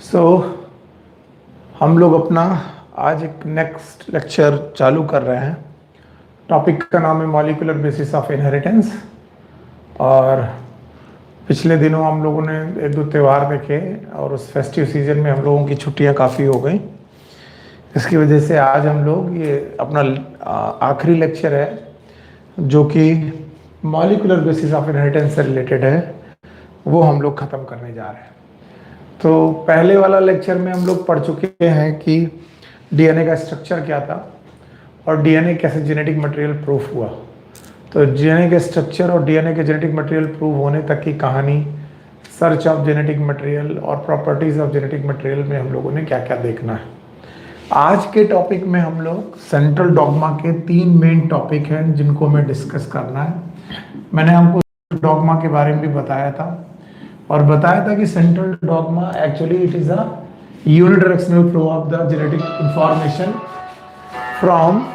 सो हम लोग अपना आज एक नेक्स्ट लेक्चर चालू कर रहे हैं। टॉपिक का नाम है मॉलिक्यूलर बेसिस ऑफ इनहेरिटेंस। और पिछले दिनों हम लोगों ने एक दो त्यौहार देखे और उस फेस्टिव सीजन में हम लोगों की छुट्टियां काफ़ी हो गई। इसकी वजह से आज हम लोग ये अपना आखिरी लेक्चर है जो कि मॉलिक्यूलर बेसिस ऑफ इनहेरिटेंस से रिलेटेड है, वो हम लोग ख़त्म करने जा रहे हैं। तो पहले वाला लेक्चर में हम लोग पढ़ चुके हैं कि डीएनए का स्ट्रक्चर क्या था और डीएनए कैसे जेनेटिक मटेरियल प्रूफ हुआ। तो डीएनए के स्ट्रक्चर और डीएनए के जेनेटिक मटेरियल प्रूफ होने तक की कहानी, सर्च ऑफ जेनेटिक मटेरियल और प्रॉपर्टीज ऑफ जेनेटिक मटेरियल में हम लोगों ने क्या क्या देखना है। आज के टॉपिक में हम लोग सेंट्रल डॉगमा के 3 मेन टॉपिक हैं जिनको हमें डिस्कस करना है। मैंने आपको डॉगमा के बारे में भी बताया था और बताया था कि central dogma actually it is a unidirectional flow of the genetic information from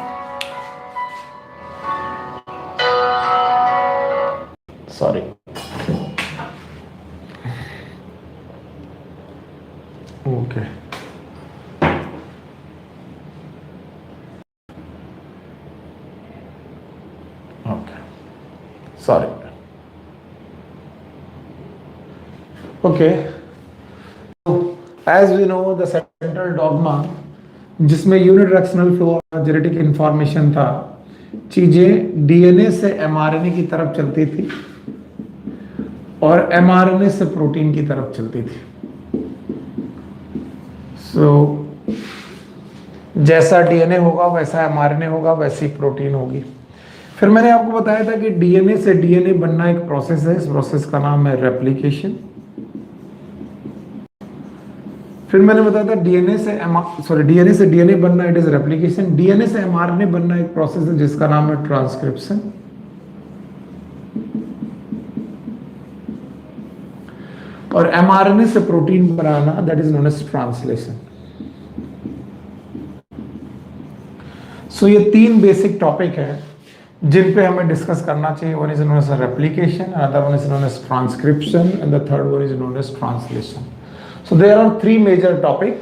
as we know the central dogma जिसमें unidirectional flow of genetic information था, चीजें डीएनए से एमआरएनए की तरफ चलती थी और एमआरएनए से प्रोटीन की तरफ चलती थी। जैसा डीएनए होगा वैसा एमआरएनए होगा, वैसी प्रोटीन होगी। फिर मैंने आपको बताया था कि डीएनए से डीएनए बनना एक प्रोसेस है, इस प्रोसेस का नाम है रेप्लिकेशन। फिर मैंने बताया था डीएनए से डीएनए बनना इट इज रेप्लिकेशन। डीएनए से एमआरएनए बनना एक प्रोसेस है जिसका नाम है ट्रांसक्रिप्शन। और एमआरएनए से प्रोटीन बनाना that is known as translation. So ये 3 बेसिक टॉपिक है जिन पे हमें डिस्कस करना चाहिए। One is known as replication, another one is known as transcription and the third one is known as translation. So there are 3 major topic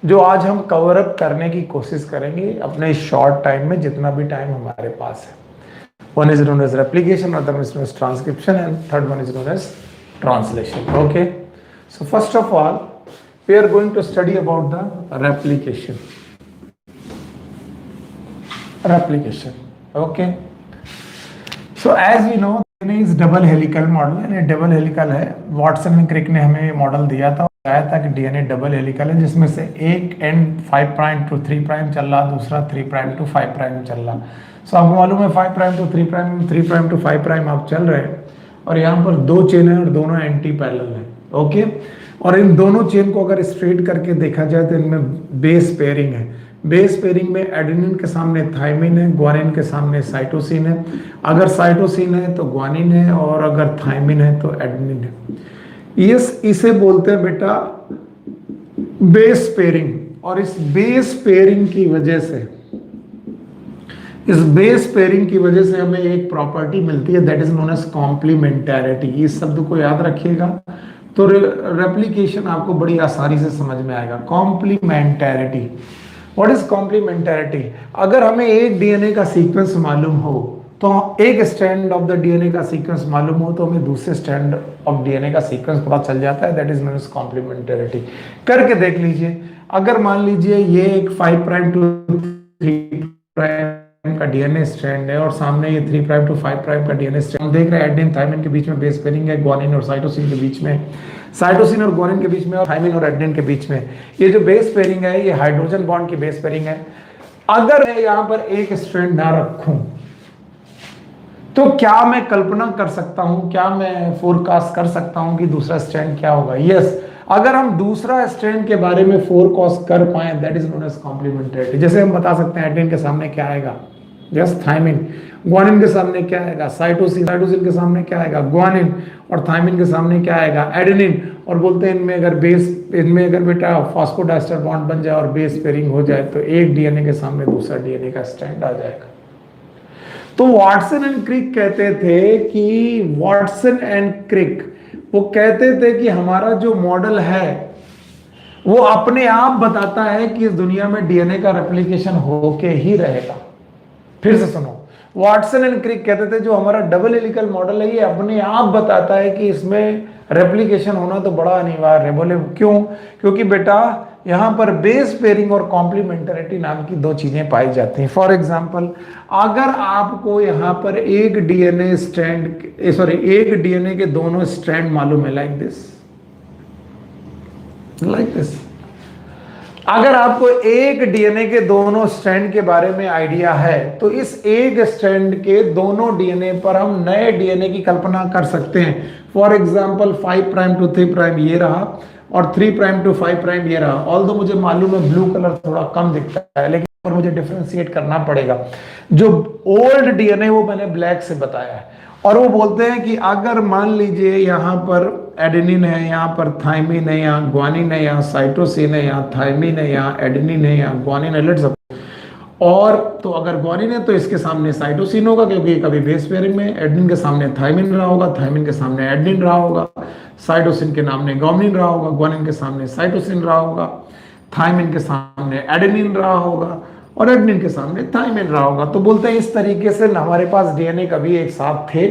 जो आज हम cover up करने की कोशिश करेंगे अपने शॉर्ट टाइम में, जितना भी टाइम हमारे पास है। One is known as replication, other one is known as transcription and third one is known as translation. Okay, so first of all we are going to study about the replication. Okay, so as we know is double helical model, यानी double helical है। Watson and Crick ने हमें model दिया था, बताया था कि DNA double helical है जिसमें से एक एंड 5 प्राइम टू 3 प्राइम चल रहा, दूसरा 3 प्राइम टू 5 प्राइम चल रहा। सो आपको मालूम है 5 prime to 3 prime, 3 prime to 5 prime आप चल रहे हैं और यहाँ पर 2 चेन है और दोनों एंटी पैरेलल है। ओके, और इन दोनों चेन को अगर स्ट्रेट करके देखा जाए तो इनमें बेस पेयरिंग है। बेस पेयरिंग में एडेनिन के सामने थाइमिन है, ग्वानिन के सामने साइटोसिन है। अगर साइटोसिन है तो ग्वानिन है और अगर थाइमिन है तो एडेनिन है। इसे बोलते हैं बेटा बेस पेयरिंग। और इस बेस पेयरिंग की वजह से हमें एक प्रॉपर्टी मिलती है दैट इज नोन एज कॉम्प्लीमेंटैरिटी। इस शब्द को याद रखिएगा तो रेप्लिकेशन आपको बड़ी आसानी से समझ में आएगा। कॉम्प्लीमेंटैरिटी, व्हाट इज कॉम्प्लीमेंटैरिटी? अगर हमें एक डीएनए का सीक्वेंस मालूम हो तो एक स्ट्रैंड ऑफ द डीएनए का सीक्वेंस मालूम हो तो हमें दूसरे स्ट्रैंड ऑफ डीएनए का सीक्वेंस पता चल जाता है, दैट इज नोन एज कॉम्प्लीमेंटैरिटी। करके देख लीजिए, अगर मान लीजिए ये एक 5 प्राइम टू 3 प्राइम का डीएनए स्ट्रैंड है और सामने ये 3 प्राइम टू 5 प्राइम का डीएनए स्ट्रैंड। हम देख रहे हैं एडेनिन थाइमिन के बीच में बेस पेयरिंग है, ग्वानिन और साइटोसिन के बीच में, साइटोसिन और ग्वानिन के बीच में, और थाइमिन और एडेनिन के बीच में। ये जो बेस पेयरिंग है ये हाइड्रोजन बॉन्ड की बेस पेयरिंग है। अगर मैं यहाँ पर एक स्ट्रैंड ना रखूं तो क्या मैं कल्पना कर सकता हूं, क्या मैं फोरकास्ट कर सकता हूं कि दूसरा स्ट्रैंड क्या होगा? यस, अगर हम दूसरा स्ट्रैंड के बारे में फोरकास्ट कर पाए दैट इज नोन एज कॉम्प्लीमेंटैरिटी। जैसे हम बता सकते हैं एडेनिन के सामने क्या आएगा, यस थाइमिन। ग्वानिन के सामने क्या आएगा, साइटोसिन। साइटोसिन के सामने क्या आएगा, ग्वानिन। और थाइमिन के सामने क्या आएगा, एडेनिन। और बोलते हैं इनमें अगर बेटा फॉस्फोडाइस्टर बॉन्ड बन जाए और बेस पेयरिंग हो जाए तो एक डीएनए के सामने दूसरा डीएनए का स्ट्रैंड आ जाएगा। तो वॉटसन एंड क्रिक कहते थे कि वो कहते थे कि हमारा जो मॉडल है वो अपने आप बताता है कि इस दुनिया में डीएनए का रेप्लिकेशन होके ही रहेगा। फिर से सुनो, वाटसन एंड क्रिक कहते थे जो हमारा डबल हेलिकल मॉडल है ये अपने आप बताता है कि इसमें रेप्लिकेशन होना तो बड़ा अनिवार्य है। बोले क्यों? क्योंकि बेटा यहां पर बेस पेयरिंग और कॉम्प्लीमेंटरिटी नाम की दो चीजें पाई जाती हैं। फॉर एग्जांपल, अगर आपको यहां पर एक डीएनए एक डीएनए के दोनों स्ट्रैंड मालूम है, लाइक दिस, अगर आपको एक डीएनए के दोनों स्ट्रैंड के बारे में आइडिया है तो इस एक स्ट्रैंड के दोनों डीएनए पर हम नए डीएनए की कल्पना कर सकते हैं। For example 5 prime to 3 prime ये रहा और 3 प्राइम टू 5 प्राइम ये रहा। ऑल्दो मुझे मालूम है ब्लू कलर थोड़ा कम दिखता है, लेकिन पर मुझे डिफरेंशिएट करना पड़ेगा। जो ओल्ड डीएनए वो मैंने ब्लैक से बताया है, और वो बोलते हैं कि अगर मान लीजिए यहाँ पर एडेनिन है, यहाँ पर थाइमिन है, यहाँ ग्वानिन है, यहाँ साइटोसिन है, यहाँ थाइमिन है, यहाँ एडेनिन है, यहाँ ग्वानिन है, लेट्स सपोज। और तो अगर ग्वानिन है तो इसके सामने साइटोसिन होगा क्योंकि कभी बेस पेयरिंग में एडेनिन के सामने थाइमिन रहा होगा, थाइमिन के सामने एडेनिन रहा होगा, साइटोसिन के सामने ग्वानिन रहा होगा, ग्वानिन के सामने साइटोसिन रहा होगा, थाइमिन के सामने एडेनिन रहा होगा और एडेनिन के सामने थाइमिन रहा होगा। तो बोलते हैं इस तरीके से हमारे पास डीएनए कभी एक साथ थे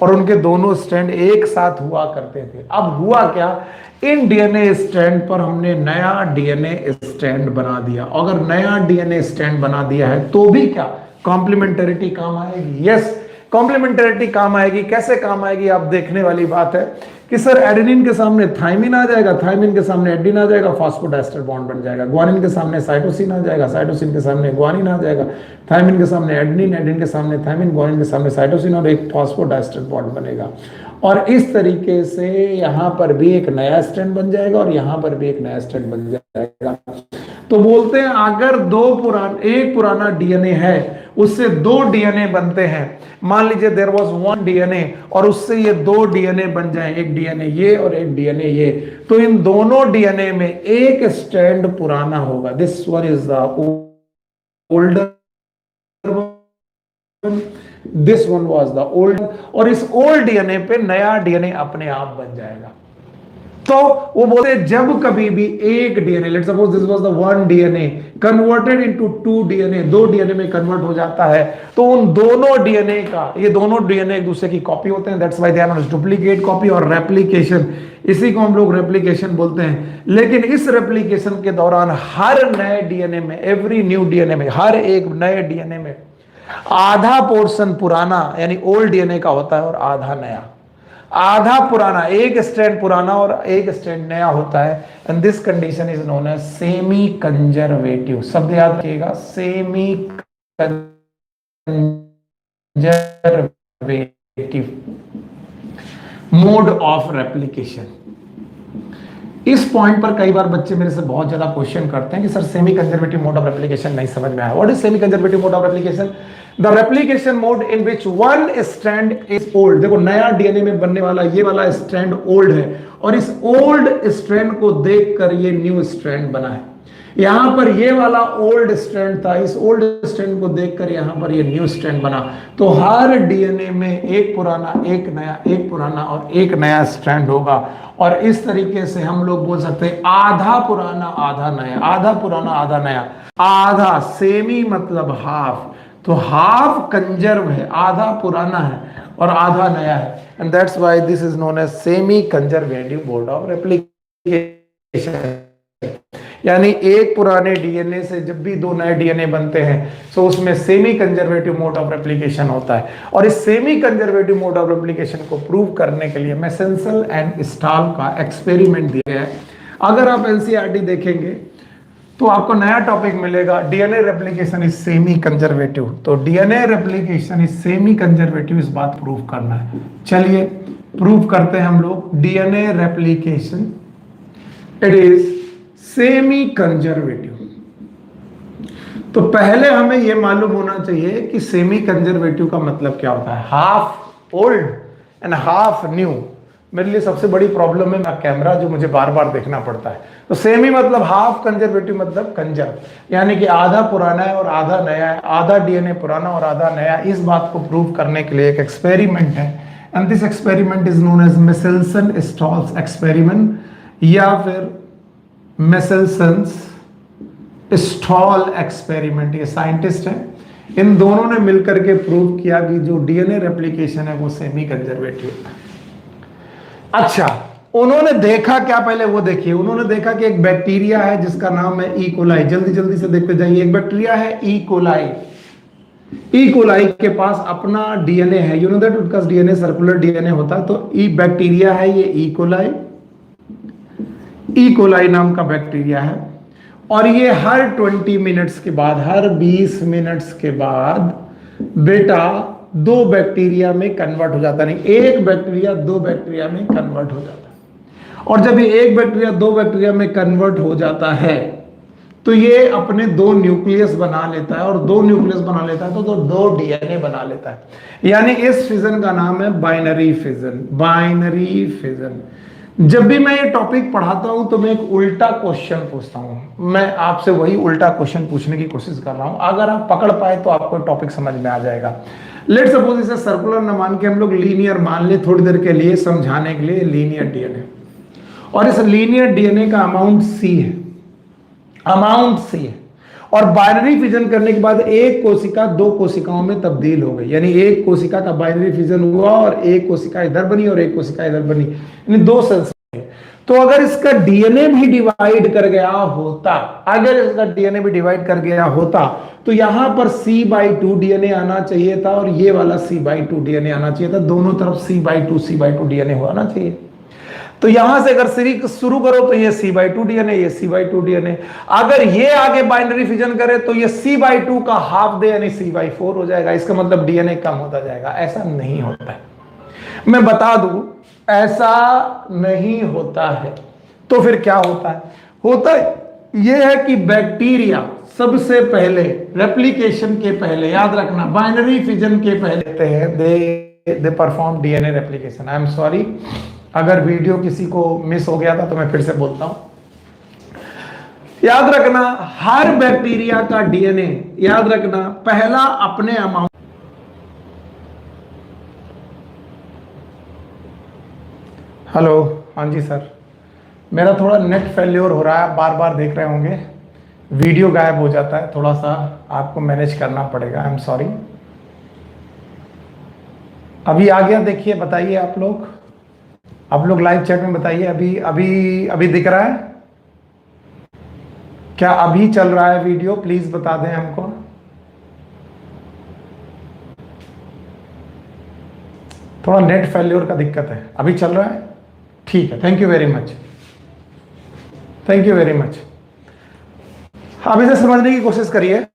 और उनके दोनों स्ट्रैंड एक साथ हुआ करते थे। अब हुआ क्या, इन डीएनए स्ट्रैंड पर हमने नया डीएनए स्ट्रैंड बना दिया। अगर नया डीएनए स्ट्रैंड बना दिया है तो भी क्या कॉम्प्लीमेंटरिटी काम आएगी? यस, कॉम्प्लीमेंटरिटी काम आएगी। कैसे काम आएगी आप देखने वाली बात है कि सर एडेनिन के सामने थाइमिन आ जाएगा, थाइमिन के सामने एडेनिन आ जाएगा, फास्फोडाइस्टर बॉन्ड बन जाएगा। ग्वानिन के सामने साइटोसिन आ जाएगा, साइटोसिन के सामने ग्वानिन आ जाएगा, थाइमिन के सामने एडेनिन, एडेनिन के सामने थाइमिन, ग्वानिन के सामने साइटोसिन और एक फास्फोडाइस्टर बॉन्ड बनेगा। और इस तरीके से यहां पर भी एक नया स्ट्रैंड बन जाएगा और यहां पर भी एक नया स्ट्रैंड बन जाएगा। तो बोलते हैं अगर एक पुराना डीएनए है उससे दो डीएनए बनते हैं, मान लीजिए देयर वाज वन डीएनए और उससे ये दो डीएनए बन जाए, एक डीएनए ये और एक डीएनए ये, तो इन दोनों डीएनए में एक स्ट्रैंड पुराना होगा। This one is the older one, this one was the old, और इस ओल्ड डीएनए पे नया डीएनए अपने आप बन जाएगा। तो वो बोलते हैं जब कभी भी एक DNA, let's suppose this was the one DNA converted into two DNA, दो डीएनए में कन्वर्ट हो जाता है, तो उन दोनों डीएनए का, ये दोनों डीएनए एक दूसरे की कॉपी होते हैं, that's why they are not duplicate copy और रेप्लिकेशन, इसी को हम लोग रेप्लिकेशन बोलते हैं। लेकिन इस रेप्लिकेशन के दौरान हर नए डीएनए में, एवरी न्यू डीएनए में, हर एक नए डीएनए में आधा पोर्शन पुराना यानी ओल्ड डीएनए का होता है और आधा नया। आधा पुराना, एक स्ट्रैंड पुराना और एक स्ट्रैंड नया होता है, and this condition is known as semi conservative. शब्द याद रखिएगा, semi conservative mode of replication. इस पॉइंट पर कई बार बच्चे मेरे से बहुत ज्यादा क्वेश्चन करते हैं कि sir semi conservative mode of replication नहीं समझ में आया। What is semi conservative mode of replication? The replication mode in which one strand is old. देखो नया डीएनए में बनने वाला ये वाला स्ट्रैंड ओल्ड है और इस ओल्ड स्ट्रैंड को देखकर ये न्यू स्ट्रैंड बना है। यहां पर ये वाला ओल्ड स्ट्रैंड था, इस ओल्ड स्ट्रैंड को देखकर यहां पर ये न्यू स्ट्रैंड बना। तो हर डीएनए में एक पुराना, एक नया, एक पुराना और एक नया स्ट्रैंड होगा। और इस तरीके से हम लोग बोल सकते हैं आधा पुराना आधा नया, आधा पुराना आधा नया। आधा सेमी मतलब हाफ, तो हाफ कंजर्व है, आधा पुराना है और आधा नया है, and that's why this is known as semi conservative mode of replication. यानी एक पुराने डीएनए से जब भी दो नए डीएनए बनते हैं तो उसमें semi conservative mode of replication होता है। और इस semi conservative mode of replication को प्रूव करने के लिए मेसेंसल एंड स्टाल का एक्सपेरिमेंट दिया गया है। अगर आप एनसीईआरटी देखेंगे तो आपको नया टॉपिक मिलेगा, DNA replication is semi conservative. तो DNA replication is semi conservative, इस बात प्रूव करना है। चलिए प्रूव करते हैं हम लोग। DNA replication it is semi conservative. तो पहले हमें यह मालूम होना चाहिए कि सेमी कंजर्वेटिव का मतलब क्या होता है। Half old and half new. मेरे लिए सबसे बड़ी प्रॉब्लम है मेरा कैमरा, जो मुझे बार बार देखना पड़ता है। तो सेमी मतलब हाफ, कंजर्वेटिव मतलब कंजर्व, यानी कि आधा पुराना है और आधा नया है, आधा डीएनए पुराना और आधा नया। इस बात को प्रूव करने के लिए एक एक्सपेरिमेंट है, and this experiment is known as Meselson Stahl's experiment, या फिर मेसेल्सन्स स्टॉल एक्सपेरिमेंट, ये साइंटिस्ट हैं, इन दोनों ने मिलकर के प्रूव किया कि जो डीएनए रेप्लिकेशन है वो सेमी कंजर्वेटिव है। अच्छा, उन्होंने देखा क्या, पहले वो देखिए, उन्होंने देखा कि एक बैक्टीरिया है जिसका नाम है ई कोलाई। जल्दी जल्दी से देखते जाइए। एक बैक्टीरिया है ई कोलाई। ई कोलाई के पास अपना डीएनए है, यू नो दैट उसका डीएनए सर्कुलर डीएनए होता है। तो ई बैक्टीरिया है ये ई कोलाई, ई कोलाई नाम का बैक्टीरिया है। और ये हर 20 मिनट्स के बाद, हर 20 मिनट्स के बाद बेटा 2 बैक्टीरिया में कन्वर्ट हो जाता, नहीं, एक बैक्टीरिया 2 बैक्टीरिया में कन्वर्ट हो जाता है। और जब ये एक बैक्टीरिया 2 बैक्टीरिया में कन्वर्ट हो जाता है तो ये अपने 2 न्यूक्लियस बना लेता है, और 2 न्यूक्लियस बना लेता है तो 2 डीएनए बना लेता है। यानी इस फिजन का नाम है बाइनरी फिजन। Binary fission. जब भी मैं ये टॉपिक पढ़ाता हूं तो मैं एक उल्टा क्वेश्चन पूछता हूं। मैं आपसे वही उल्टा क्वेश्चन पूछने की कोशिश कर रहा हूं। अगर आप पकड़ पाए तो आपको टॉपिक समझ में आ जाएगा। लेट सपोज इसे सर्कुलर न मान के हम लोग लीनियर मान ले थोड़ी देर के लिए, समझाने के लिए। लीनियर डीएनए, और इस लीनियर डीएनए का अमाउंट सी है, अमाउंट सी है। और बाइनरी फिजन करने के बाद एक कोशिका 2 कोशिकाओं में तब्दील हो गई, यानी एक कोशिका का बाइनरी फिजन हुआ और एक कोशिका इधर बनी और एक कोशिका इधर बनी, यानी 2 सेल्स। तो अगर इसका डीएनए भी डिवाइड कर गया होता, अगर इसका डीएनए भी डिवाइड कर गया होता तो यहां पर C/2 डीएनए आना चाहिए था और ये वाला C/2 डीएनए आना चाहिए था। दोनों तरफ C/2 डीएनए होना चाहिए। तो यहां से अगर सीरीज शुरू करो तो ये C/2 डीएनए, ये C/2 डीएनए। अगर ये आगे बाइनरी फिजन करे तो ये C/2 का हाफ दे, यानी C/4 हो जाएगा। इसका मतलब डीएनए कम होता जाएगा। ऐसा नहीं होता है, मैं बता दूं, ऐसा नहीं होता है। तो फिर क्या होता है? होता है यह है कि बैक्टीरिया सबसे पहले रेप्लिकेशन के पहले, याद रखना, बाइनरी फिजन के पहले they perform DNA replication. I am sorry, अगर वीडियो किसी को मिस हो गया था तो मैं फिर से बोलता हूं। याद रखना, हर बैक्टीरिया का डीएनए, याद रखना, पहला अपने अमाउंट। हेलो, हाँ जी सर, मेरा थोड़ा नेट फेल्योर हो रहा है, बार बार देख रहे होंगे, वीडियो गायब हो जाता है, थोड़ा सा आपको मैनेज करना पड़ेगा। I am sorry. अभी आ गया, देखिए, बताइए आप लोग लाइव चैट में बताइए। अभी अभी अभी दिख रहा है क्या? अभी चल रहा है वीडियो? प्लीज बता दें हमको। थोड़ा नेट फेल्योर का दिक्कत है। अभी चल रहा है? ठीक है, thank you very much, thank you very much. अब इसे समझने की कोशिश करिए।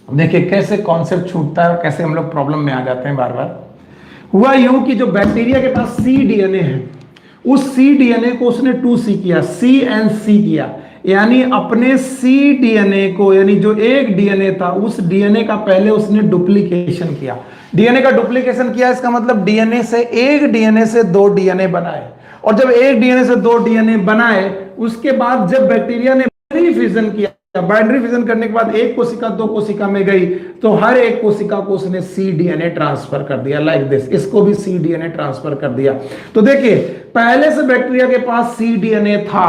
देखिए कैसे कॉन्सेप्ट छूटता है और कैसे हम लोग प्रॉब्लम में आ जाते हैं बार बार। हुआ यूं कि जो बैक्टीरिया के पास सी डीएनए है, उस सी डीएनए को उसने 2C किया, CNC किया, यानी अपने सी डीएनए को, यानी जो एक डीएनए था उस डीएनए का पहले उसने डुप्लीकेशन किया। डीएनए का डुप्लीकेशन किया, इसका मतलब डीएनए से, एक डीएनए से 2 डीएनए बनाए। और जब एक डीएनए से 2 डीएनए बनाए, उसके बाद जब बैक्टीरिया ने बाइनरी फिजन किया, बाइनरी फिजन करने के बाद एक कोशिका 2 कोशिका में गई, तो हर एक कोशिका को उसने सी डीएनए ट्रांसफर कर दिया, लाइक दिस। इसको भी सी डीएनए ट्रांसफर कर दिया। तो देखिए, पहले से बैक्टीरिया के पास सी डीएनए था,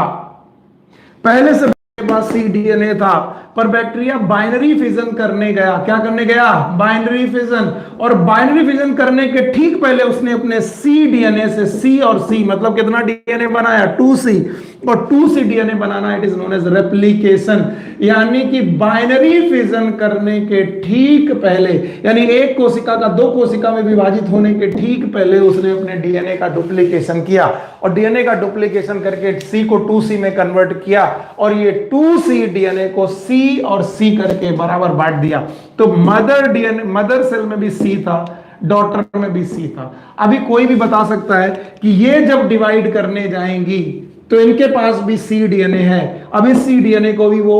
पहले से के पास सी डीएनए था, पर बैक्टीरिया बाइनरी फिजन करने गया। क्या करने गया? Binary fission. और बाइनरी फिजन करने के ठीक पहले उसने अपने सी डीएनए से सी और सी, मतलब कितना डीएनए बनाया? 2C। और 2C डीएनए बनाना, it is known as replication. यानी कि बाइनरी फिजन करने के ठीक पहले, यानी एक कोशिका का 2 कोशिका में विभाजित होने के ठीक पहले उसने अपने डीएनए का डुप्लीकेशन किया। और डीएनए का डुप्लीकेशन करके C को 2C में कन्वर्ट किया, और ये 2C डीएनए को C और C करके बराबर बांट दिया। तो मदर डीएनए, मदर सेल में भी C था, डॉटर में भी C था। अभी कोई भी बता सकता है कि ये जब डिवाइड करने जाएंगी तो इनके पास भी सी डीएनए है। अब इस सी डीएनए को भी वो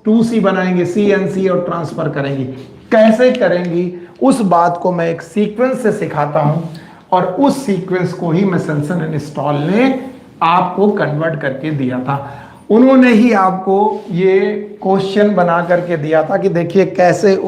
2C बनाएंगे, CNC, और ट्रांसफर करेंगी। कैसे करेंगी उस बात को मैं एक सीक्वेंस से सिखाता हूं, और उस सीक्वेंस को ही मेसेल्सन एंड स्टॉल ने आपको कन्वर्ट करके दिया था। उन्होंने ही आपको ये क्वेश्चन बना करके दिया था कि देखिए कैसे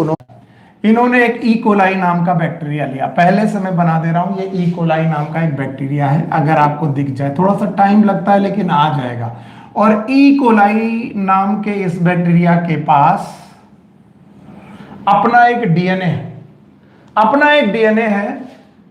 इन्होंने एक ई कोलाई नाम का बैक्टीरिया लिया। पहले से मैं बना दे रहा हूं, ये ई कोलाई नाम का एक बैक्टीरिया है। अगर आपको दिख जाए, थोड़ा सा टाइम लगता है लेकिन आ जाएगा। और ई कोलाई नाम के इस बैक्टीरिया के पास अपना एक डीएनए है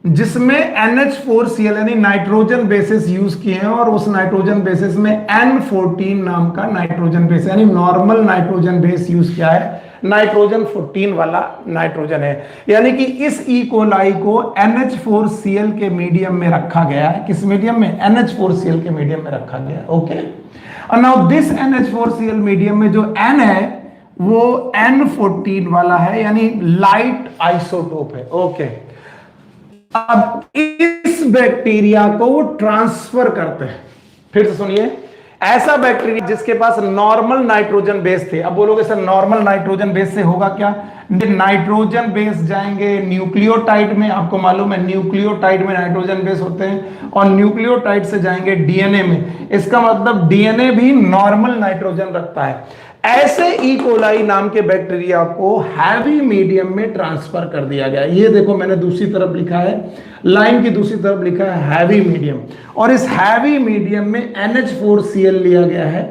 जिसमें NH4Cl यानी नाइट्रोजन बेसिस यूज किए हैं, और उस नाइट्रोजन बेसिस में N14 नाम का नाइट्रोजन बेस यानी नॉर्मल नाइट्रोजन बेस यूज किया है, नाइट्रोजन 14 वाला नाइट्रोजन है। यानी कि इस ई कोलाई को NH4Cl के मीडियम में रखा गया है। किस मीडियम में? NH4Cl के मीडियम में रखा गया है। ओके, और नाउ दिस NH4Cl मीडियम में जो N है वो N14 वाला है, यानी लाइट आइसोटोप है। ओके, अब इस बैक्टीरिया को वो ट्रांसफर करते हैं। फिर से सुनिए, ऐसा बैक्टीरिया जिसके पास नॉर्मल नाइट्रोजन बेस थे, अब बोलोगे सर नॉर्मल नाइट्रोजन बेस से होगा क्या? नाइट्रोजन बेस जाएंगे न्यूक्लियोटाइड में, आपको मालूम है न्यूक्लियोटाइड में नाइट्रोजन बेस होते हैं, और न्यूक्लियोटाइड से जाएंगे डीएनए में। इसका मतलब डीएनए भी नॉर्मल नाइट्रोजन रखता है। ऐसे ई कोलाई नाम के बैक्टीरिया को हैवी मीडियम में ट्रांसफर कर दिया गया। ये देखो मैंने दूसरी तरफ लिखा है, लाइन की दूसरी तरफ लिखा है हैवी मीडियम, और इस हैवी मीडियम में NH4Cl लिया गया है,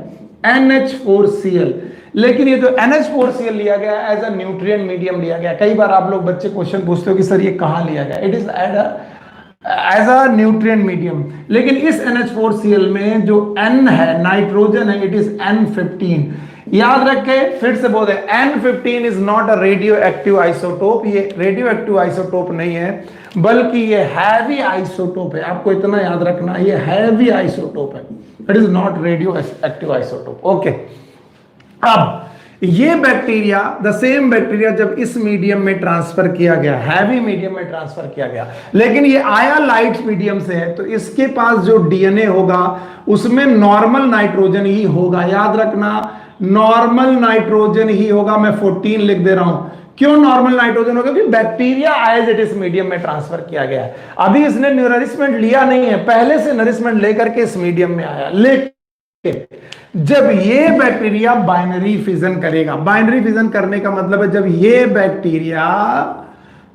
NH4Cl। लेकिन ये जो NH4Cl लिया गया है एज अ न्यूट्रिएंट मीडियम लिया गया। कई बार आप लोग बच्चे क्वेश्चन पूछते हो कि सर ये कहां लिया गया? It is as a nutrient medium. लेकिन इस NH4Cl में जो N है, नाइट्रोजन है, इट इज N15। याद रखे, फिर से बोल दे, N15 is not a radio active isotope. ये रेडियो एक्टिव आइसोटोप नहीं है, बल्कि ये हैवी आइसोटोप है। आपको इतना याद रखना, ये हैवी आइसोटोप है, it is not radio active isotope. Okay, अब ये बैक्टीरिया, द सेम बैक्टीरिया जब इस मीडियम में ट्रांसफर किया गया, हैवी मीडियम में ट्रांसफर किया गया, लेकिन ये आया लाइट मीडियम से है, तो इसके पास जो डीएनए होगा उसमें नॉर्मल नाइट्रोजन ही होगा। याद रखना, नॉर्मल नाइट्रोजन ही होगा। मैं 14 लिख दे रहा हूं। क्यों नॉर्मल नाइट्रोजन होगा? क्योंकि bacteria as it is medium में ट्रांसफर किया गया है। अभी इसने नरिशमेंट लिया नहीं है, पहले से नरिशमेंट लेकर के इस मीडियम में आया। लेकिन जब ये बैक्टीरिया बाइनरी फिजन करेगा, बाइनरी फिजन करने का मतलब है जब ये बैक्टीरिया,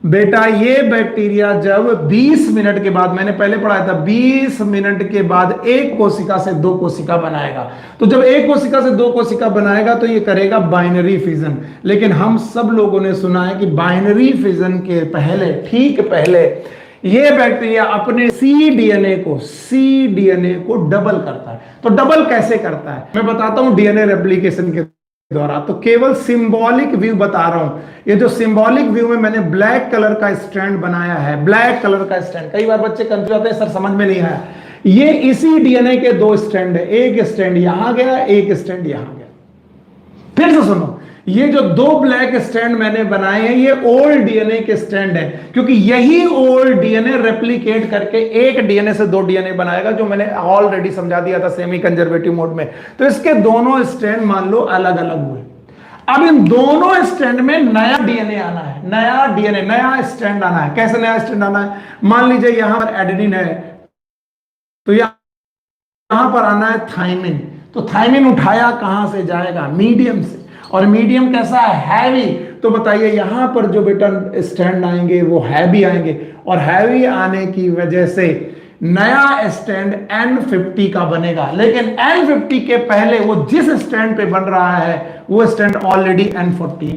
बेटा ये बैक्टीरिया जब 20 मिनट के बाद, मैंने पहले पढ़ाया था 20 मिनट के बाद एक कोशिका से दो कोशिका बनाएगा, तो जब एक कोशिका से दो कोशिका बनाएगा तो ये करेगा बाइनरी फिजन। लेकिन हम सब लोगों ने सुना है कि बाइनरी फिजन के पहले, ठीक पहले, ये बैक्टीरिया अपने सी डीएनए को डबल करता है। तो डबल कैसे करता है मैं बताता हूं डीएनए रेप्लिकेशन के द्वारा। तो केवल सिंबॉलिक व्यू बता रहा हूं। ये जो सिंबॉलिक व्यू में मैंने ब्लैक कलर का स्ट्रैंड बनाया है, ब्लैक कलर का स्ट्रैंड, कई बार बच्चे कंफ्यूज होते हैं सर समझ में नहीं आया। ये इसी डीएनए के दो स्ट्रैंड है, एक स्ट्रैंड यहां गया, एक स्ट्रैंड यहां गया। फिर से सुनो, ये जो दो ब्लैक स्ट्रैंड मैंने बनाए हैं ये ओल्ड डीएनए के स्ट्रैंड है, क्योंकि यही ओल्ड डीएनए रेप्लिकेट करके एक डीएनए से दो डीएनए बनाएगा, जो मैंने ऑलरेडी समझा दिया था सेमी कंजर्वेटिव मोड में। तो इसके दोनों स्ट्रैंड मान लो अलग अलग हुए। अब इन दोनों स्ट्रैंड में नया डीएनए आना है, नया डीएनए, नया स्ट्रैंड आना है। कैसे नया स्ट्रैंड आना है? मान लीजिए यहां पर एडेनिन है, तो यहां पर आना है थाइमिन। तो थाइमिन उठाया कहां से जाएगा? मीडियम से। और मीडियम कैसा है? हैवी। तो बताइए यहां पर जो बेटा स्ट्रैंड आएंगे वो हैवी आएंगे, और हैवी आने की वजह से नया स्टैंड N50 का बनेगा। लेकिन N50 के पहले वो जिस स्टैंड पे बन रहा है वो स्टैंड ऑलरेडी N14।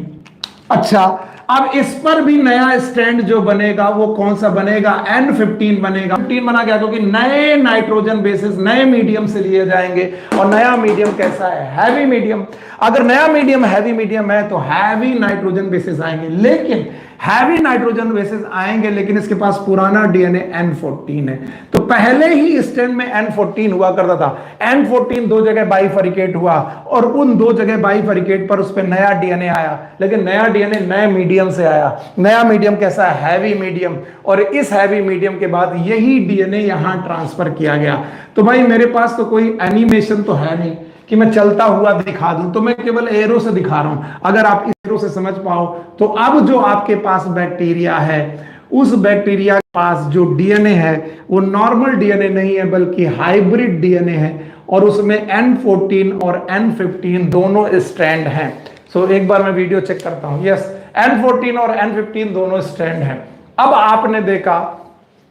अच्छा, अब इस पर भी नया स्टैंड जो बनेगा वो कौन सा बनेगा? N15 बनेगा। 15 बना गया क्योंकि नए नाइट्रोजन बेसिस नए मीडियम से लिए जाएंगे, और नया मीडियम कैसा है? Heavy medium. अगर नया मीडियम हैवी मीडियम है तो हैवी नाइट्रोजन बेसिस आएंगे, लेकिन हैवी नाइट्रोजन बेसिस आएंगे, लेकिन इसके पास पुराना डीएनए N14 है। तो पहले ही स्टैंड में N14 हुआ करता था। N14 दो जगह बाइफरिकेट हुआ, और उन दो जगह बाइफरिकेट पर उस पर नया डीएनए आया, लेकिन नया डीएनए नए मीडियम से आया। नया मीडियम कैसा है? Heavy medium. और इस हैवी मीडियम के बाद यही डीएनए यहां ट्रांसफर किया गया। तो भाई मेरे पास तो कोई एनिमेशन तो है नहीं कि मैं चलता हुआ दिखा दूं, तो मैं केवल एरो से दिखा रहा हूं। अगर आप इस एरो से समझ पाओ तो अब जो आपके पास बैक्टीरिया है, उस बैक्टीरिया के पास जो डीएनए है वो नॉर्मल डीएनए नहीं है, बल्कि हाइब्रिड डीएनए है, और उसमें N14 और N15 दोनों स्ट्रैंड हैं। सो एक बार मैं वीडियो चेक करता हूं। यस, N14 और N15 दोनों स्ट्रैंड हैं। अब आपने देखा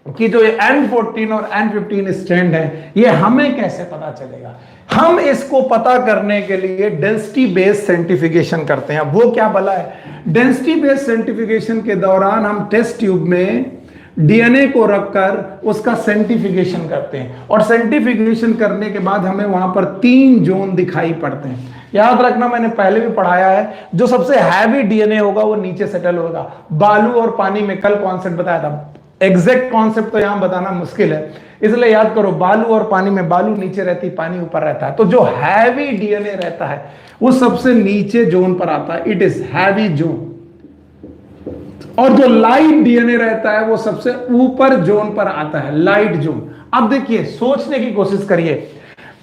कि जो ये N14 और N15 स्ट्रैंड है, ये हमें कैसे पता चलेगा? हम इसको पता करने के लिए डेंसिटी बेस्ड सेंट्रीफ्यूगेशन करते हैं। वो क्या भला है? डेंसिटी बेस्ड सेंट्रीफ्यूगेशन के दौरान हम टेस्ट ट्यूब में डीएनए को रखकर उसका सेंट्रीफ्यूगेशन करते हैं, और सेंट्रीफ्यूगेशन करने के बाद हमें वहां पर 3 जोन दिखाई पड़ते हैं। याद रखना, मैंने पहले भी पढ़ाया है, जो सबसे हैवी डीएनए होगा वो नीचे सेटल होगा। बालू और पानी में कल कॉन्सेप्ट बताया था, एग्जैक्ट कॉन्सेप्ट तो यहां बताना मुश्किल है, इसलिए याद करो, बालू और पानी में बालू नीचे रहती, पानी ऊपर रहता है। तो जो हैवी डीएनए रहता है वो सबसे नीचे जोन पर आता है, इट इज हैवी जोन। और जो लाइट डीएनए रहता है वो सबसे ऊपर जोन पर आता है, लाइट जोन। अब देखिए, सोचने की कोशिश करिए,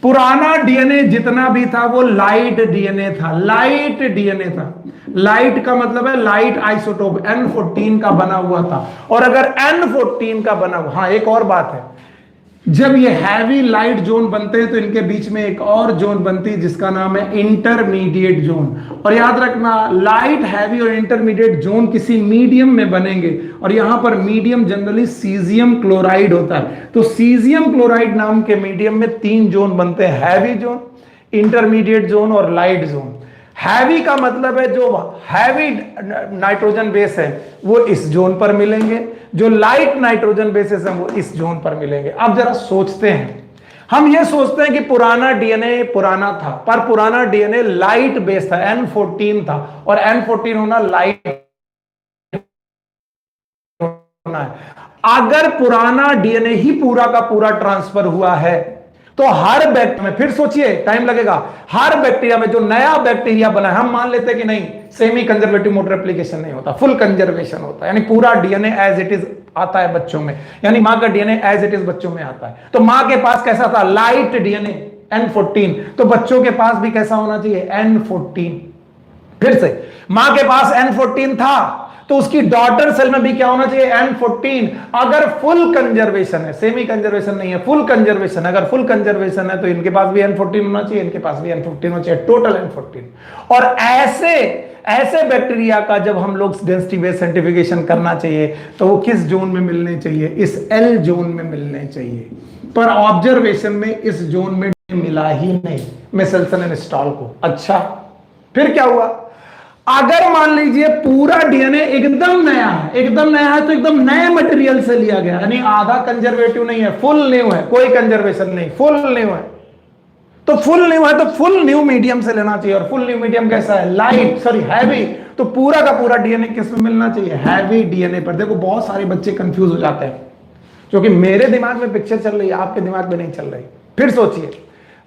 पुराना डीएनए जितना भी था वो लाइट डीएनए था, लाइट डीएनए था। लाइट का मतलब है लाइट आइसोटोप N14 का बना हुआ था। और अगर N14 का बना हुआ, हाँ एक और बात है, जब ये हैवी लाइट जोन बनते हैं तो इनके बीच में एक और जोन बनती है जिसका नाम है इंटरमीडिएट जोन। और याद रखना, लाइट, हैवी और इंटरमीडिएट जोन किसी मीडियम में बनेंगे, और यहां पर मीडियम जनरली सीजियम क्लोराइड होता है। तो सीजियम क्लोराइड नाम के मीडियम में 3 जोन बनते हैं, हैवी जोन, इंटरमीडिएट जोन और लाइट जोन। हैवी का मतलब है जो हैवी नाइट्रोजन बेस है वो इस जोन पर मिलेंगे, जो लाइट नाइट्रोजन बेसेस है वो इस जोन पर मिलेंगे। अब जरा सोचते हैं, हम ये सोचते हैं कि पुराना डीएनए पुराना था, पर पुराना डीएनए लाइट बेस था, N14 था, और N14 होना लाइट होना है। अगर पुराना डीएनए ही पूरा का पूरा ट्रांसफर हुआ है तो हर बैक्टीरिया में, फिर सोचिए टाइम लगेगा, हर बैक्टीरिया में जो नया बैक्टीरिया बना है, हम मान लेते हैं कि नहीं, सेमी कंजर्वेटिव मोड रेप्लिकेशन नहीं होता, फुल कंजर्वेशन होता है, यानी पूरा डीएनए एज इट इज आता है बच्चों में, यानी मां का डीएनए एज इट इज बच्चों में आता है। तो मां के पास कैसा था? लाइट डीएनए N14, तो बच्चों के पास भी कैसा होना चाहिए? N14। फिर से, मां के पास N14 था तो उसकी डॉटर सेल में भी क्या होना चाहिए? N14। अगर फुल कंजर्वेशन है, सेमी कंजर्वेशन नहीं है, फुल कंजर्वेशन, अगर फुल कंजर्वेशन है तो इनके पास भी N14 होना चाहिए, इनके पास भी N14 होना चाहिए, टोटल N14। और ऐसे बैक्टीरिया का जब हम लोग डेंसिटी बेस्ड सेंट्रीफ्यूगेशन करना चाहिए तो वो किस जोन में मिलने चाहिए? इस L जोन में मिलने चाहिए। पर ऑब्जर्वेशन में इस जोन में मिला ही नहीं मेसेल्सन एंड स्टॉल को। अच्छा, फिर क्या हुआ? अगर मान लीजिए पूरा डीएनए एकदम नया है, एकदम नया है तो एकदम नए मटेरियल से लिया गया, यानी आधा कंजर्वेटिव नहीं है, फुल न्यू है, कोई कंजर्वेशन नहीं, फुल न्यू है, तो फुल न्यू है तो फुल न्यू मीडियम से लेना चाहिए। और फुल न्यू मीडियम कैसा है? Light, sorry heavy. तो पूरा का पूरा डीएनए किस में मिलना चाहिए? हैवी डीएनए पर। देखो बहुत सारे बच्चे कंफ्यूज हो जाते हैं, क्योंकि मेरे दिमाग में पिक्चर चल रही है, आपके दिमाग में नहीं चल रही। फिर सोचिए,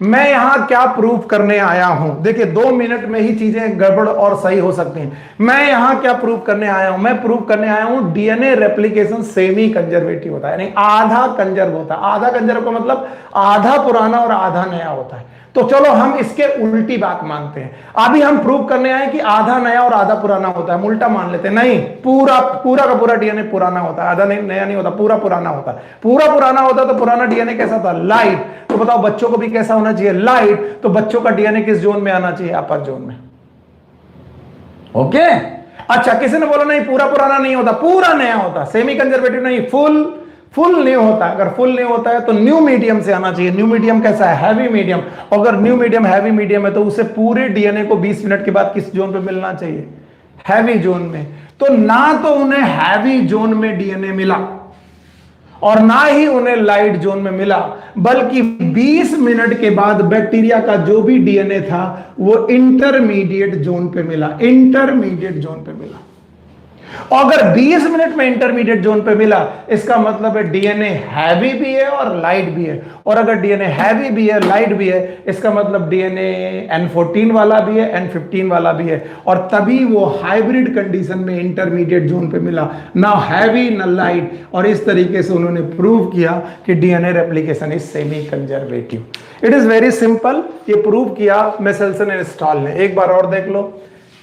मैं यहां क्या प्रूफ करने आया हूं। देखिए 2 मिनट में ही चीजें गड़बड़ और सही हो सकती हैं। मैं यहां क्या प्रूफ करने आया हूं? मैं प्रूफ करने आया हूं डीएनए रेप्लिकेशन सेमी कंजर्वेटिव होता है, यानी आधा कंजर्व होता है। आधा कंजर्व का मतलब आधा पुराना और आधा नया होता है। तो चलो हम इसके उल्टी बात मानते हैं। अभी हम प्रूव करने आए कि आधा नया और आधा पुराना होता है, हम उल्टा मान लेते हैं। नहीं, पूरा का पूरा डीएनए पुराना होता है, आधा नया नहीं होता, पूरा पुराना होता है। पूरा पुराना होता तो पुराना डीएनए कैसा था? लाइट। तो बताओ बच्चों को भी कैसा होना चाहिए? लाइट। तो बच्चों का डीएनए किस जोन में आना चाहिए? अपर जोन में। ओके। अच्छा, किसी ने बोला नहीं पूरा पुराना नहीं होता, पूरा नया होता, सेमी कंजर्वेटिव नहीं, फुल न्यू होता है। अगर फुल न्यू होता है तो न्यू मीडियम से आना चाहिए। न्यू मीडियम कैसा है? Heavy medium. अगर न्यू मीडियम हैवी मीडियम है तो उसे पूरे डीएनए को 20 मिनट के बाद किस जोन पे मिलना चाहिए? हैवी जोन में। तो ना तो उन्हें हैवी जोन में डीएनए मिला और ना ही उन्हें लाइट जोन में मिला, बल्कि 20 मिनट के बाद बैक्टीरिया का जो भी डीएनए था वो इंटरमीडिएट जोन पे मिला, इंटरमीडिएट जोन पे मिला। अगर 20 मिनट में इंटरमीडिएट जोन पे मिला, इसका मतलब है डीएनए हैवी भी है और लाइट भी है। और अगर डीएनए हैवी भी है, लाइट भी है, इसका मतलब डीएनए N14 वाला भी है, N15 वाला भी है। और तभी वो हाइब्रिड कंडीशन में इंटरमीडिएट जोन पे मिला, ना हैवी ना लाइट। और इस तरीके से उन्होंने प्रूव किया कि DNA replication is semi conservative. It is very simple. ये प्रूव किया मेसेल्सन एंड स्टॉल ने। एक बार और देख लो,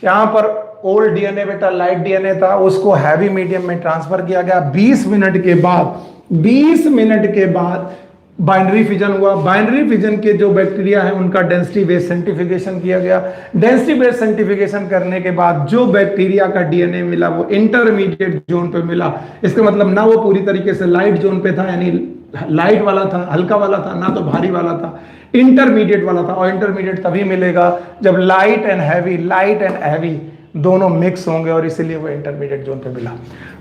यहां पर ओल्ड डीएनए बेटा लाइट डीएनए था, उसको हैवी मीडियम में ट्रांसफर किया गया। 20 मिनट के बाद बाइनरी फिजन हुआ। बाइनरी फिजन के जो बैक्टीरिया है उनका डेंसिटी बेस्ड सेंट्रीफ्यूगेशन किया गया। डेंसिटी बेस्ड सेंट्रीफ्यूगेशन करने के बाद जो बैक्टीरिया का डीएनए मिला वो इंटरमीडिएट जोन पे मिला। इसका मतलब ना वो पूरी तरीके से लाइट जोन पे था, यानी लाइट वाला था, हल्का वाला था, ना तो भारी वाला था। इंटरमीडिएट वाला था, और इंटरमीडिएट तभी मिलेगा जब लाइट एंड हैवी दोनों मिक्स होंगे, और इसीलिए वो इंटरमीडिएट जोन पे मिला।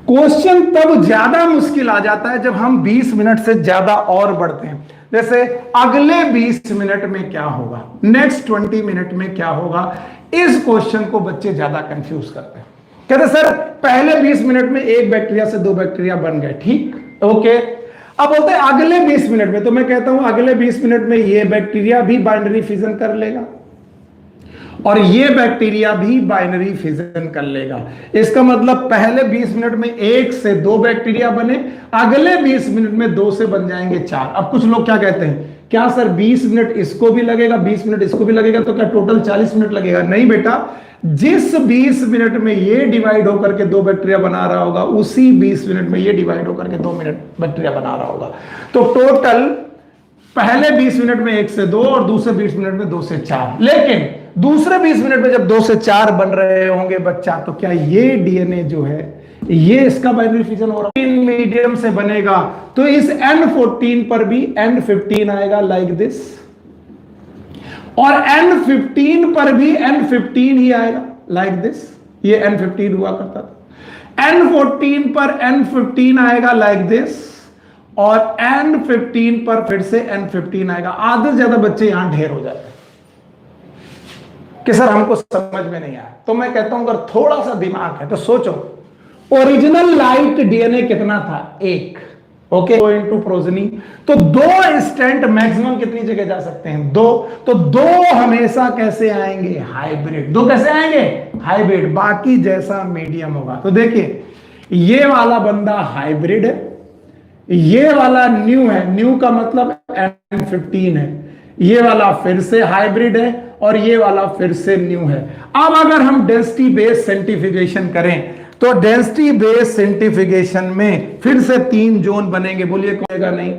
क्वेश्चन तब ज्यादा मुश्किल आ जाता है जब हम 20 मिनट से ज्यादा और बढ़ते हैं। जैसे अगले 20 मिनट में क्या होगा, नेक्स्ट 20 मिनट में क्या होगा, इस क्वेश्चन को बच्चे ज्यादा कंफ्यूज करते हैं। कहते सर पहले 20 मिनट में एक बैक्टीरिया से 2 बैक्टीरिया बन गए, ठीक, ओके। अब बोलते हैं अगले 20 मिनट में, तो मैं कहता हूं अगले 20 मिनट में ये बैक्टीरिया भी बाइनरी फिजन कर लेगा और ये बैक्टीरिया भी बाइनरी फिजन कर लेगा। इसका मतलब पहले 20 मिनट में 1 से 2 बैक्टीरिया बने, अगले 20 मिनट में 2 से बन जाएंगे 4। अब कुछ लोग क्या कहते हैं, क्या सर 20 मिनट इसको भी लगेगा, 20 मिनट इसको भी लगेगा, तो क्या टोटल 40 मिनट लगेगा? नहीं बेटा, जिस 20 मिनट में ये डिवाइड होकर के 2 बैक्टीरिया बना रहा होगा, उसी 20 मिनट में ये डिवाइड होकर के 2 मिनट बैक्टीरिया बना रहा होगा। तो टोटल पहले 20 मिनट में 1 से 2 और दूसरे 20 मिनट में 2 से 4। लेकिन दूसरे 20 मिनट में जब 2 से 4 बन रहे होंगे बच्चा, तो क्या ये डीएनए जो है ये इसका बाइनरी फिजन हो रहा है, मीडियम से बनेगा, तो इस N14 पर भी N15 आएगा लाइक दिस, और N15 पर भी N15 ही आएगा लाइक दिस। ये N15 हुआ करता था। N14 पर N15 आएगा लाइक दिस, और N15 पर फिर से N15 आएगा। आधे से ज्यादा बच्चे यहां ढेर हो जाते हैं कि सर हमको समझ में नहीं आया। तो मैं कहता हूं अगर थोड़ा सा दिमाग है तो सोचो, ओरिजिनल लाइट डीएनए कितना था? 1, ओके, 2 इंटू प्रोजनी, तो 2 स्ट्रैंड मैक्सिमम कितनी जगह जा सकते हैं? 2। तो 2 हमेशा कैसे आएंगे? हाइब्रिड। 2 कैसे आएंगे? हाइब्रिड। बाकी जैसा मीडियम होगा। तो देखिए ये वाला बंदा हाइब्रिड है, ये वाला न्यू है, न्यू का मतलब N15 है, ये वाला फिर से हाइब्रिड है, और ये वाला फिर से न्यू है। अब अगर हम डेंसिटी बेस्ड सेंट्रीफ्यूगेशन करें तो डेंसिटी बेस्ड सेंट्रीफ्यूगेशन में फिर से 3 जोन बनेंगे। बोलिए कौन? नहीं।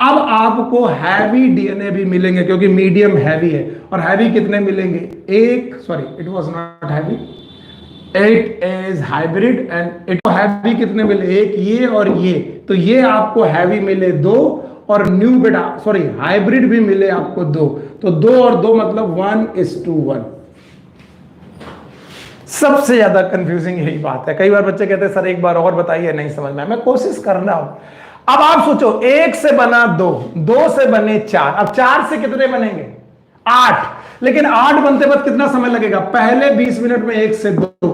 अब आपको हैवी डीएनए भी मिलेंगे क्योंकि मीडियम हैवी है, और हैवी कितने मिलेंगे? 1, sorry it was not heavy, it is hybrid, and it heavy कितने मिले? 1 ये और ये, तो ये आपको हैवी मिले 2, और न्यू बेटा सॉरी हाइब्रिड भी मिले आपको 2, तो 2 और 2 मतलब 1:1। सबसे ज्यादा कंफ्यूजिंग यही बात है। कई बार बच्चे कहते हैं सर एक बार और बताइए, नहीं समझ में आया। मैं कोशिश कर रहा हूं। अब आप सोचो 1 से बना 2, 2 से बने 4, अब 4 से कितने बनेंगे? 8। लेकिन 8 बनते वक्त कितना समय लगेगा? पहले 20 मिनट में 1 से 2,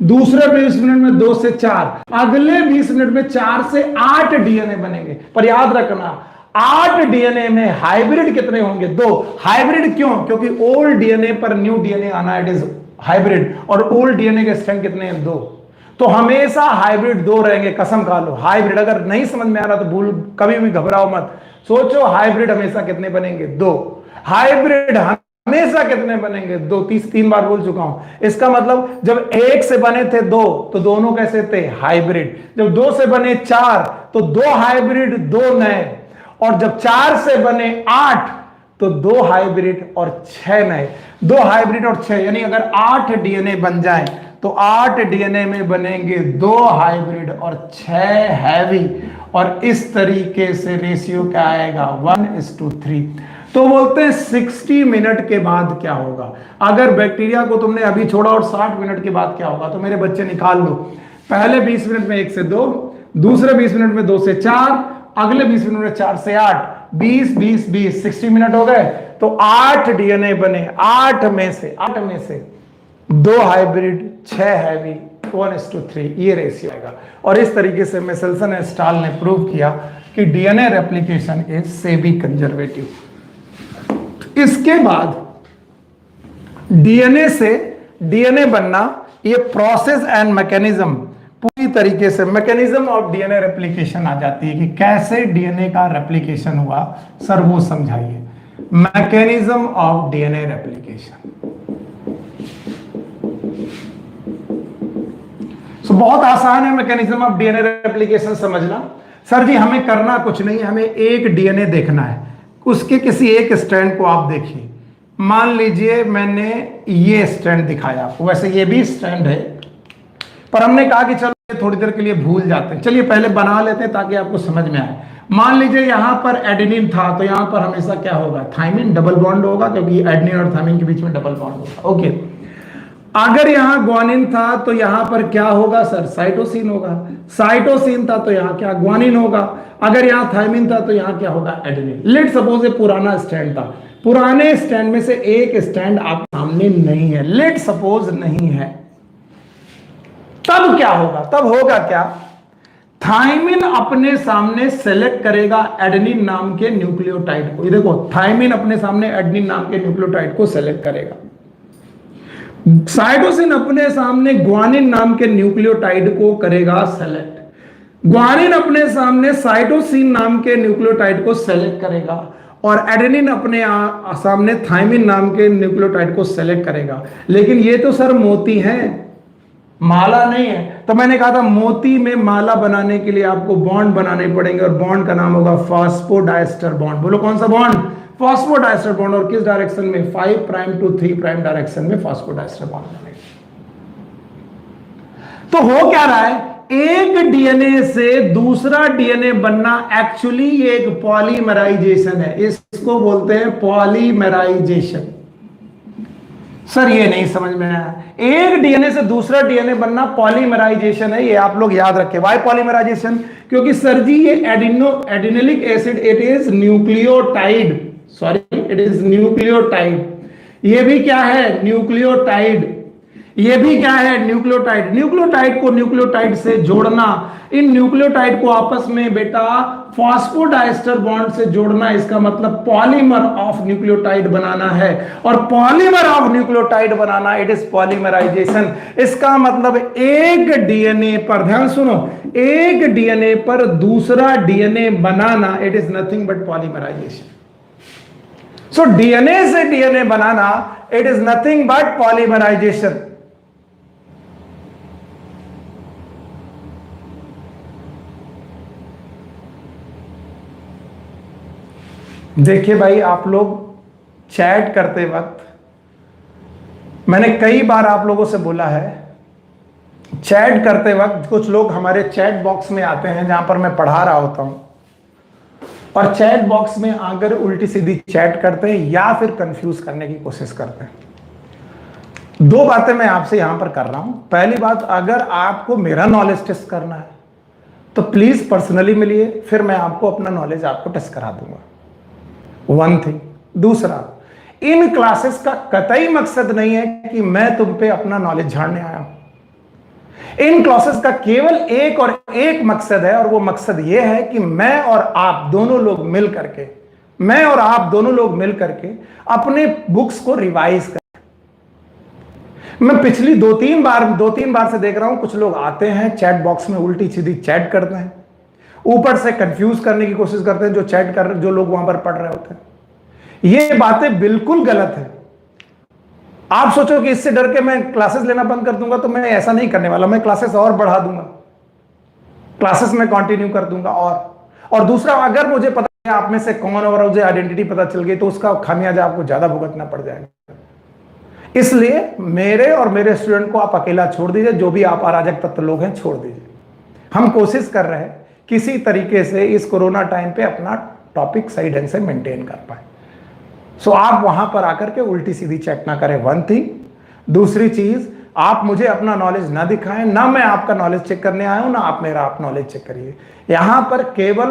दूसरे 20 मिनट में 2 से 4, अगले 20 मिनट में 4 से 8 डीएनए बनेंगे। पर याद रखना 8 डीएनए में हाइब्रिड कितने होंगे? 2। हाइब्रिड क्यों? क्योंकि ओल्ड डीएनए पर न्यू डीएनए आना, इट इज हाइब्रिड, और ओल्ड डीएनए के स्ट्रेंथ कितने हैं? 2। तो हमेशा हाइब्रिड 2 रहेंगे, कसम खा लो। हाइब्रिड अगर नहीं समझ में आ रहा तो भूल, कभी भी घबराओ मत, सोचो हाइब्रिड हमेशा कितने बनेंगे? 2। हाइब्रिड हमेशा कितने बनेंगे? 2। 3 बार बोल चुका हूं। इसका मतलब जब 1 से बने थे 2, तो दोनों कैसे थे? हाइब्रिड। जब 2 से बने 4, तो 2 हाइब्रिड 2 नए, और जब 4 से बने 8, तो 2 हाइब्रिड और 6 नए। 2 हाइब्रिड और 6, यानी अगर 8 डीएनए बन जाए तो 8 डीएनए में बनेंगे 2 हाइब्रिड और 6 हैवी, और इस तरीके से रेशियो क्या आएगा? 1:3। तो बोलते हैं 60 मिनट के बाद क्या होगा? अगर बैक्टीरिया को तुमने अभी छोड़ा और 60 मिनट के बाद क्या होगा? तो मेरे बच्चे निकाल लो। पहले 20 मिनट में 1 से 2, दूसरे 20 मिनट में 2 से 4, अगले 20 मिनट में 4 से 8, 20 20 20 60 मिनट हो गए। तो 8 डीएनए बने, 8 में से 2 हाइब्रिड, 6 हैवी, 1:3, ये रेशियो आएगा। और इस तरीके से मेसेल्सन एंड स्टाल ने प्रूव किया कि DNA replication is semi conservative. इसके बाद डीएनए से डीएनए बनना, ये प्रोसेस एंड मैकेनिज्म, पूरी तरीके से मैकेनिज्म ऑफ डीएनए रेप्लिकेशन आ जाती है कि कैसे डीएनए का रेप्लिकेशन हुआ। सर वो समझाइए, मैकेनिज्म ऑफ डीएनए रेप्लिकेशन। तो बहुत आसान है मैकेनिज्म ऑफ डीएनए रेप्लिकेशन समझना। सर जी हमें करना कुछ नहीं है, हमें एक डीएनए देखना है, उसके किसी एक स्ट्रैंड को आप देखिए। मान लीजिए मैंने ये स्ट्रैंड दिखाया आपको, वैसे ये भी स्ट्रैंड है, पर हमने कहा कि चलो थोड़ी देर के लिए भूल जाते हैं, चलिए पहले बना लेते हैं ताकि आपको समझ में आए। मान लीजिए यहां पर एडेनिन था तो यहां पर हमेशा क्या होगा, थाइमिन, डबल बॉन्ड होगा, क्योंकि एडेनिन और थाइमिन के बीच में डबल बॉन्ड होगा। ओके, अगर यहां ग्वानिन था तो यहां पर क्या होगा सर, साइटोसिन होगा। साइटोसिन था तो यहां क्या, ग्वानिन होगा। अगर यहां थाइमिन था तो यहां क्या होगा, एडेनिन। लेट सपोज ये पुराना स्टैंड था, पुराने स्टैंड में से एक स्टैंड आप सामने नहीं है, लेट सपोज नहीं है, तब क्या होगा, तब होगा क्या, थाइमिन अपने सामने सेलेक्ट करेगा एडेनिन नाम के न्यूक्लियोटाइड को। ये देखो, थाइमिन अपने सामने एडेनिन नाम के न्यूक्लियोटाइड को सेलेक्ट करेगा। साइटोसिन अपने सामने ग्वानिन नाम के न्यूक्लियोटाइड को करेगा सेलेक्ट। ग्वानिन अपने सामने साइटोसिन नाम के न्यूक्लियोटाइड को सेलेक्ट करेगा, और एडेनिन अपने सामने थाइमिन नाम के न्यूक्लियोटाइड को सेलेक्ट करेगा। लेकिन ये तो सर मोती है, माला नहीं है। तो मैंने कहा था मोती में माला बनाने के लिए आपको बॉन्ड बनाने पड़ेंगे, और बॉन्ड का नाम होगा फॉस्फोडाइस्टर बॉन्ड। बोलो कौन सा बॉन्ड, फॉस्फोडाइस्टर बॉन्ड। और किस डायरेक्शन में, 5 प्राइम टू 3 प्राइम डायरेक्शन में फॉस्फोडाइस्टर बॉन्ड बनेगा। तो हो क्या रहा है, एक डीएनए से दूसरा डीएनए बनना एक्चुअली एक पॉलीमराइजेशन है, इसको बोलते हैं पॉलीमराइजेशन। सर ये नहीं समझ में आया, एक डीएनए से दूसरा डीएनए बनना पॉलीमराइजेशन है, ये आप लोग याद रखें। वाई पॉलीमराइजेशन, क्योंकि सर जी ये adenylic acid it is nucleotide, sorry it is nucleotide. ये भी क्या है, न्यूक्लियोटाइड। ये भी क्या है, न्यूक्लियोटाइड। न्यूक्लियोटाइड को न्यूक्लियोटाइड से जोड़ना, इन न्यूक्लियोटाइड को आपस में बेटा फॉस्फोडाइस्टर बॉन्ड से जोड़ना, इसका मतलब पॉलीमर ऑफ न्यूक्लियोटाइड बनाना है। और पॉलीमर ऑफ न्यूक्लियोटाइड बनाना, इट इज पॉलीमराइजेशन। इसका मतलब एक डीएनए पर, ध्यान सुनो, एक डीएनए पर दूसरा डीएनए बनाना, it is nothing but polymerization. So DNA से डीएनए बनाना, it is nothing but polymerization. देखिए भाई, आप लोग चैट करते वक्त, मैंने कई बार आप लोगों से बोला है, चैट करते वक्त कुछ लोग हमारे चैट बॉक्स में आते हैं जहां पर मैं पढ़ा रहा होता हूं, और चैट बॉक्स में आकर उल्टी सीधी चैट करते हैं या फिर कंफ्यूज करने की कोशिश करते हैं। दो बातें मैं आपसे यहां पर कर रहा हूं। पहली बात, अगर आपको मेरा नॉलेज टेस्ट करना है तो प्लीज पर्सनली मिलिए, फिर मैं आपको अपना नॉलेज आपको टेस्ट करा दूंगा, वन थिंग। दूसरा, इन क्लासेस का कतई मकसद नहीं है कि मैं तुम पे अपना नॉलेज झाड़ने आया हूं। इन क्लासेस का केवल एक और एक मकसद है, और वो मकसद ये है कि मैं और आप दोनों लोग मिल करके अपने बुक्स को रिवाइज करें। मैं पिछली दो तीन बार से देख रहा हूं, कुछ लोग आते हैं चैट बॉक्स में उल्टी सीधी चैट करते हैं, ऊपर से कंफ्यूज करने की कोशिश करते हैं जो लोग वहां पर पढ़ रहे होते हैं। ये बातें बिल्कुल गलत है। आप सोचो कि इससे डर के मैं क्लासेस लेना बंद कर दूंगा, तो मैं ऐसा नहीं करने वाला। मैं क्लासेस और बढ़ा दूंगा, क्लासेस में कंटिन्यू कर दूंगा। और दूसरा, अगर मुझे पता है आप में से कौन और मुझे आइडेंटिटी पता चल गई, तो उसका खामियाजा आपको ज्यादा भुगतना पड़ जाएगा। इसलिए मेरे और मेरे स्टूडेंट को आप अकेला छोड़ दीजिए, जो भी आप अराजक तत्व लोग हैं छोड़ दीजिए। हम कोशिश कर रहे हैं किसी तरीके से इस कोरोना टाइम पे अपना टॉपिक सही ढंग से मेंटेन कर पाए। सो आप वहां पर आकर के उल्टी सीधी चेक ना करें, वन थिंग। दूसरी चीज, आप मुझे अपना नॉलेज ना दिखाएं, ना मैं आपका नॉलेज चेक करने आया हूं, ना आप मेरा आप नॉलेज चेक करिए। यहां पर केवल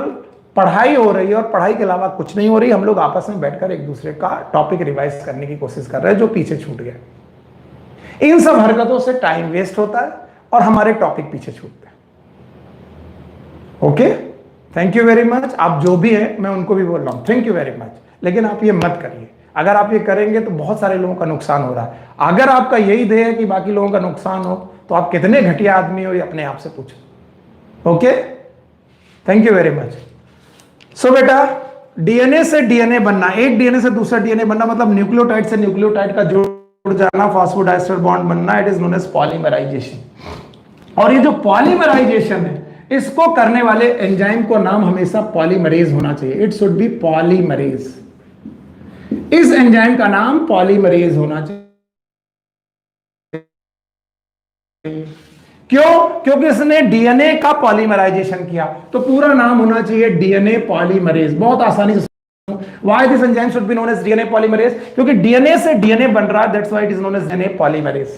पढ़ाई हो रही है, और पढ़ाई के अलावा कुछ नहीं हो रही। हम लोग आपस में बैठकर एक दूसरे का टॉपिक रिवाइज करने की कोशिश कर रहे हैं जो पीछे छूट गया। इन सब हरकतों से टाइम वेस्ट होता है और हमारे टॉपिक पीछे छूटते हैं। Okay, thank you very much. आप जो भी हैं, मैं उनको भी बोल रहा हूं थैंक यू वेरी मच, लेकिन आप ये मत करिए। अगर आप ये करेंगे तो बहुत सारे लोगों का नुकसान हो रहा है। अगर आपका यही ध्येय है कि बाकी लोगों का नुकसान हो, तो आप कितने घटिया आदमी हो ये अपने आप से पूछो। Okay, thank you very much. So बेटा, डीएनए से डीएनए बनना, एक डीएनए से दूसरा डीएनए बनना, मतलब न्यूक्लियोटाइड से न्यूक्लियोटाइड का जुड़ जाना, फॉस्फोडाइस्टर बॉन्ड बनना, it is known as polymerisation. और ये जो पॉलीमराइजेशन है, इसको करने वाले एंजाइम को नाम हमेशा पॉलीमरेज होना चाहिए। It should be polymerase. इस एंजाइम का नाम पॉलीमरेज होना चाहिए। क्यों? क्योंकि इसने डीएनए का पॉलीमराइजेशन किया। तो पूरा नाम होना चाहिए डीएनए पॉलीमरेज। बहुत आसानी से Why this enzyme should be known as DNA polymerase? क्योंकि डीएनए से डीएनए बन रहा है, that's why it is known as DNA polymerase।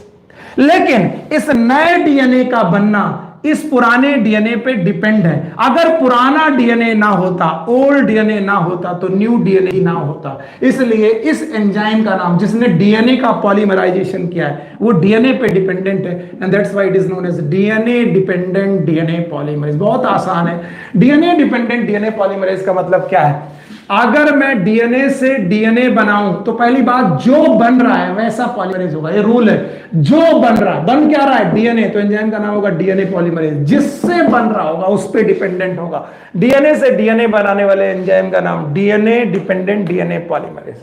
लेकिन इस नए डीएनए का बनना इस पुराने डीएनए पे डिपेंड है। अगर पुराना डीएनए ना होता, ओल्ड डीएनए ना होता, तो न्यू डीएनए ना होता। इसलिए इस एंजाइम का नाम, जिसने डीएनए का पॉलीमराइजेशन किया है, वो डीएनए पे डिपेंडेंट है, and that's why it is known as DNA dependent DNA polymerase. बहुत आसान है। डीएनए डिपेंडेंट डीएनए पॉलीमरेज का मतलब क्या है? अगर मैं डीएनए से डीएनए बनाऊं तो पहली बात, जो बन रहा है वैसा पॉलीमरेज होगा। ये रूल है। जो बन रहा है, बन क्या रहा है? डीएनए, तो एंजाइम का नाम होगा डीएनए पॉलीमरेज। जिससे बन रहा होगा उस पर डिपेंडेंट होगा। डीएनए से डीएनए बनाने वाले एंजाइम का नाम डीएनए डिपेंडेंट डीएनए पॉलीमरेज।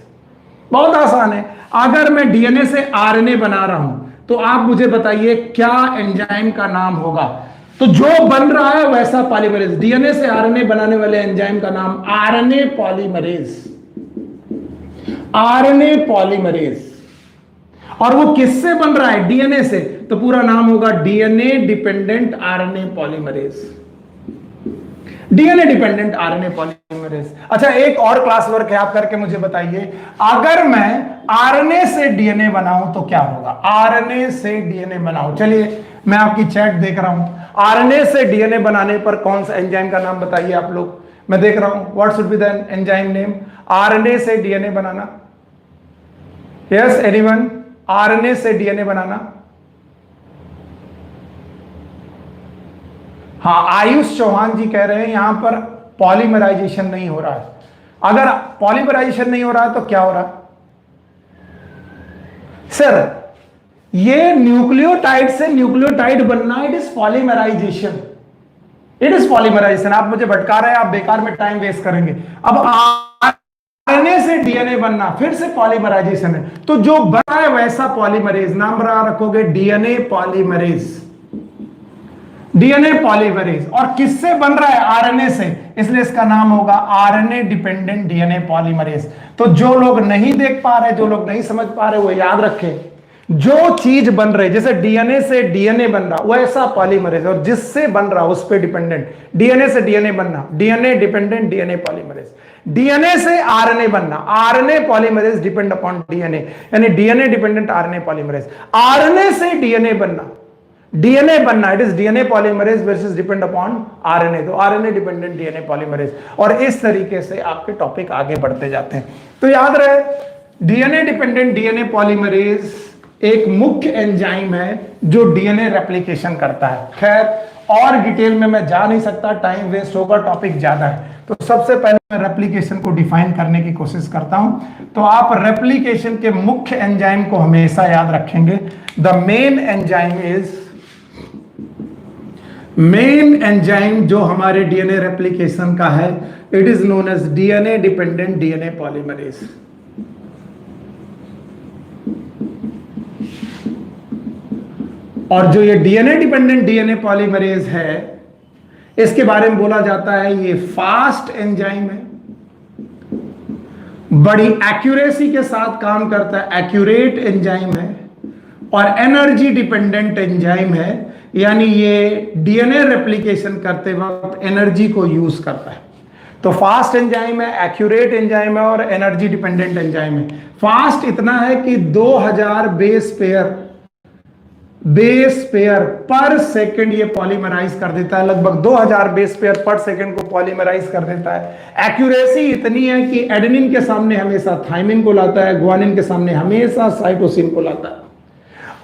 बहुत आसान है। अगर मैं डीएनए से आरएनए बना रहा हूं तो आप मुझे बताइए क्या एंजाइम का नाम होगा? तो जो बन रहा है वैसा पॉलीमरेज। डीएनए से आरएनए बनाने वाले एंजाइम का नाम आरएनए पॉलीमरेज। RNA polymerase. और वो किससे बन रहा है? डीएनए से, तो पूरा नाम होगा DNA dependent RNA polymerase. DNA dependent RNA polymerase. अच्छा, एक और क्लास वर्क है, आप करके मुझे बताइए, अगर मैं आरएनए से डीएनए बनाऊं तो क्या होगा? आरएनए से डीएनए बनाऊं, चलिए मैं आपकी चैट देख रहा हूं। आरएनए से डीएनए बनाने पर कौन सा एंजाइम का नाम बताइए आप लोग। मैं देख रहा हूं, what should be the enzyme name? RNA से डीएनए बनाना। Yes anyone? आरएनए से डीएनए बनाना। हाँ, आयुष चौहान जी कह रहे हैं यहां पर पॉलीमराइजेशन नहीं हो रहा है। अगर पॉलीमराइजेशन नहीं हो रहा है तो क्या हो रहा है? सर, ये न्यूक्लियोटाइड से न्यूक्लियोटाइड बनना, it is polymerisation. It is polymerisation. आप मुझे भटका रहे हैं, आप बेकार में टाइम वेस्ट करेंगे। अब आरएनए से डीएनए बनना फिर से पॉलीमराइजेशन है, तो जो बना है वैसा पॉलीमरेज। नाम रखोगे डीएनए पॉलीमरेज। DNA polymerase. और किससे बन रहा है? आरएनए से, इसलिए इसका नाम होगा आरएनए डिपेंडेंट डीएनए पॉलीमरेज। तो जो लोग नहीं देख पा रहे, जो लोग नहीं समझ पा रहे, वो याद रखें, जो चीज बन रही, जैसे डीएनए से डीएनए बन रहा वैसा पॉलीमरेज, और जिससे बन रहा उस पर डिपेंडेंट। डीएनए से डीएनए बनना, DNA dependent DNA polymerase. DNA से आरएनए बनना, RNA polymerase depend upon DNA, यानी DNA dependent RNA polymerase. RNA से डीएनए बनना, डीएनए बनना, it is DNA polymerase versus depend upon RNA, तो आरएनए डिपेंडेंट डीएनए पॉलीमरेज। और इस तरीके से आपके टॉपिक आगे बढ़ते जाते हैं। तो याद रहे, डीएनए डिपेंडेंट डीएनए पॉलीमरेज एक मुख्य एंजाइम है जो डीएनए रेप्लिकेशन करता है। खैर, और डिटेल में मैं जा नहीं सकता, टाइम वेस्ट होगा, टॉपिक ज्यादा है। तो सबसे पहले मैं रेप्लिकेशन को डिफाइन करने की कोशिश करता हूं। तो आप रेप्लिकेशन के मुख्य एंजाइम को हमेशा याद रखेंगे। The main enzyme is, main enzyme जो हमारे डीएनए रेप्लिकेशन का है, it is known as DNA dependent DNA polymerase. और जो ये डीएनए डिपेंडेंट डीएनए पॉलीमरेज है, इसके बारे में बोला जाता है ये फास्ट एंजाइम है, बड़ी एक्यूरेसी के साथ काम करता है, एक्यूरेट एंजाइम है, और एनर्जी डिपेंडेंट एंजाइम है, यानी ये डीएनए रेप्लिकेशन करते वक्त एनर्जी को यूज करता है। तो फास्ट एंजाइम है, एक्यूरेट एंजाइम है, और एनर्जी डिपेंडेंट एंजाइम है। फास्ट इतना है कि 2000 बेस पेयर पर सेकंड ये पॉलीमराइज कर देता है, लगभग 2000 बेस पेयर पर सेकंड को पॉलीमराइज कर देता है। एक्यूरेसी इतनी है कि एडेनिन के सामने हमेशा थाइमिन को लाता है, ग्वानिन के सामने हमेशा साइटोसिन को लाता है।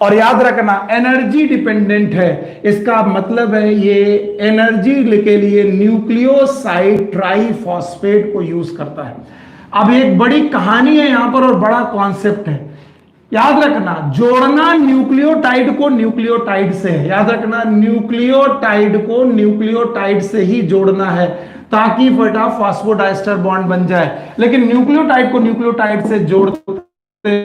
और याद रखना, एनर्जी डिपेंडेंट है, इसका मतलब है ये एनर्जी के लिए न्यूक्लियोसाइड ट्राइफॉस्फेट को यूज करता है। अब एक बड़ी कहानी है यहां पर और बड़ा कॉन्सेप्ट है, याद रखना। जोड़ना न्यूक्लियोटाइड को न्यूक्लियोटाइड से है, याद रखना, न्यूक्लियोटाइड को न्यूक्लियोटाइड से ही जोड़ना है ताकि फटा फॉस्फोडाइस्टर बॉन्ड बन जाए। लेकिन न्यूक्लियोटाइड को न्यूक्लियोटाइड से जोड़ते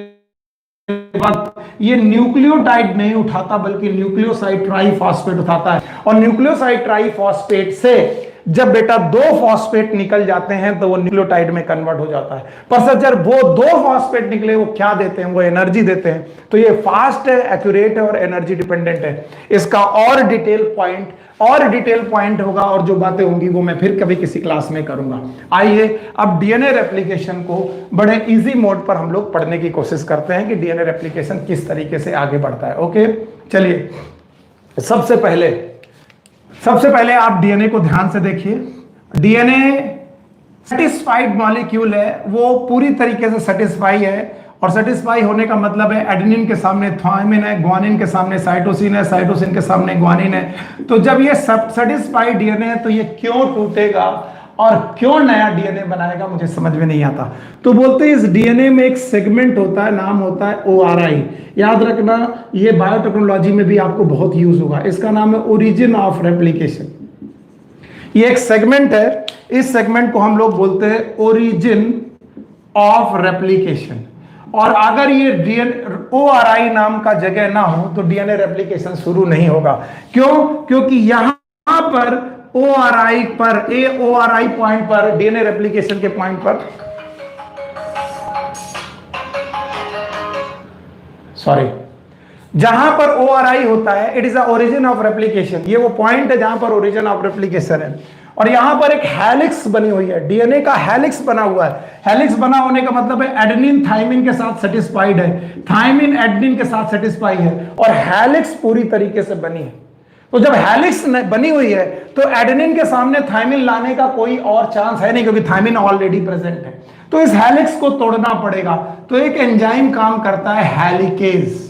वक्त ये न्यूक्लियोटाइड नहीं उठाता बल्कि न्यूक्लियोसाइड ट्राइफॉस्फेट उठाता है, और न्यूक्लियोसाइड ट्राइफॉस्फेट से जब बेटा दो फॉस्फेट निकल जाते हैं तो वो न्यूक्लियोटाइड में कन्वर्ट हो जाता है। पर सर जब वो दो फॉस्फेट निकले वो क्या देते हैं, वो एनर्जी देते हैं। तो ये फास्ट है, एक्यूरेट है और एनर्जी डिपेंडेंट है। इसका और डिटेल पॉइंट होगा और जो बातें होंगी वो मैं फिर कभी किसी क्लास में करूंगा। आइए अब डीएनए रेप्लिकेशन को बड़े इजी मोड पर हम लोग पढ़ने की कोशिश करते हैं कि डीएनए रेप्लिकेशन किस तरीके से आगे बढ़ता है। ओके, चलिए सबसे पहले आप डीएनए को ध्यान से देखिए। डीएनए सेटिस्फाइड मॉलिक्यूल है, वो पूरी तरीके से सेटिस्फाई है। और सेटिस्फाई होने का मतलब है एडेनिन के सामने थायमिन है, ग्वानिन के सामने साइटोसिन है, साइटोसिन के सामने ग्वानिन है। तो जब ये सेटिस्फाइड डीएनए है तो ये क्यों टूटेगा और क्यों नया डीएनए बनाएगा, मुझे समझ में नहीं आता। तो बोलते हैं इस डीएनए में एक सेगमेंट होता है, नाम होता है ओआरआई। याद रखना, ये बायोटेक्नोलॉजी में भी आपको बहुत यूज होगा। इसका नाम है ओरिजिन ऑफ रेप्लिकेशन। ये एक सेगमेंट है, इस सेगमेंट को हम लोग बोलते हैं ओरिजिन ऑफ रेप्लिकेशन। और अगर ये डीएनए ओआरआई नाम का जगह ना हो तो डीएनए रेप्लिकेशन शुरू नहीं होगा। क्यों? क्योंकि यहां पर ओआरआई पॉइंट पर, डीएनए रेप्लिकेशन के पॉइंट पर, जहां पर ओआरआई होता है, it is the origin of replication. ये वो पॉइंट है जहां पर ओरिजिन ऑफ रेप्लिकेशन है। और यहां पर एक हेलिक्स बनी हुई है, डीएनए का हेलिक्स बना हुआ है। हेलिक्स बना होने का मतलब है एडेनिन थायमिन के साथ सेटिस्फाइड है, थायमिन एडेनिन के साथ सेटिस्फाइड है और हेलिक्स पूरी तरीके से बनी है। तो जब हेलिक्स बनी हुई है तो एडेनिन के सामने थायमिन लाने का कोई और चांस है नहीं, क्योंकि थायमिन ऑलरेडी प्रेजेंट है। तो इस हेलिक्स को तोड़ना पड़ेगा। तो एक एंजाइम काम करता है हेलिकेज।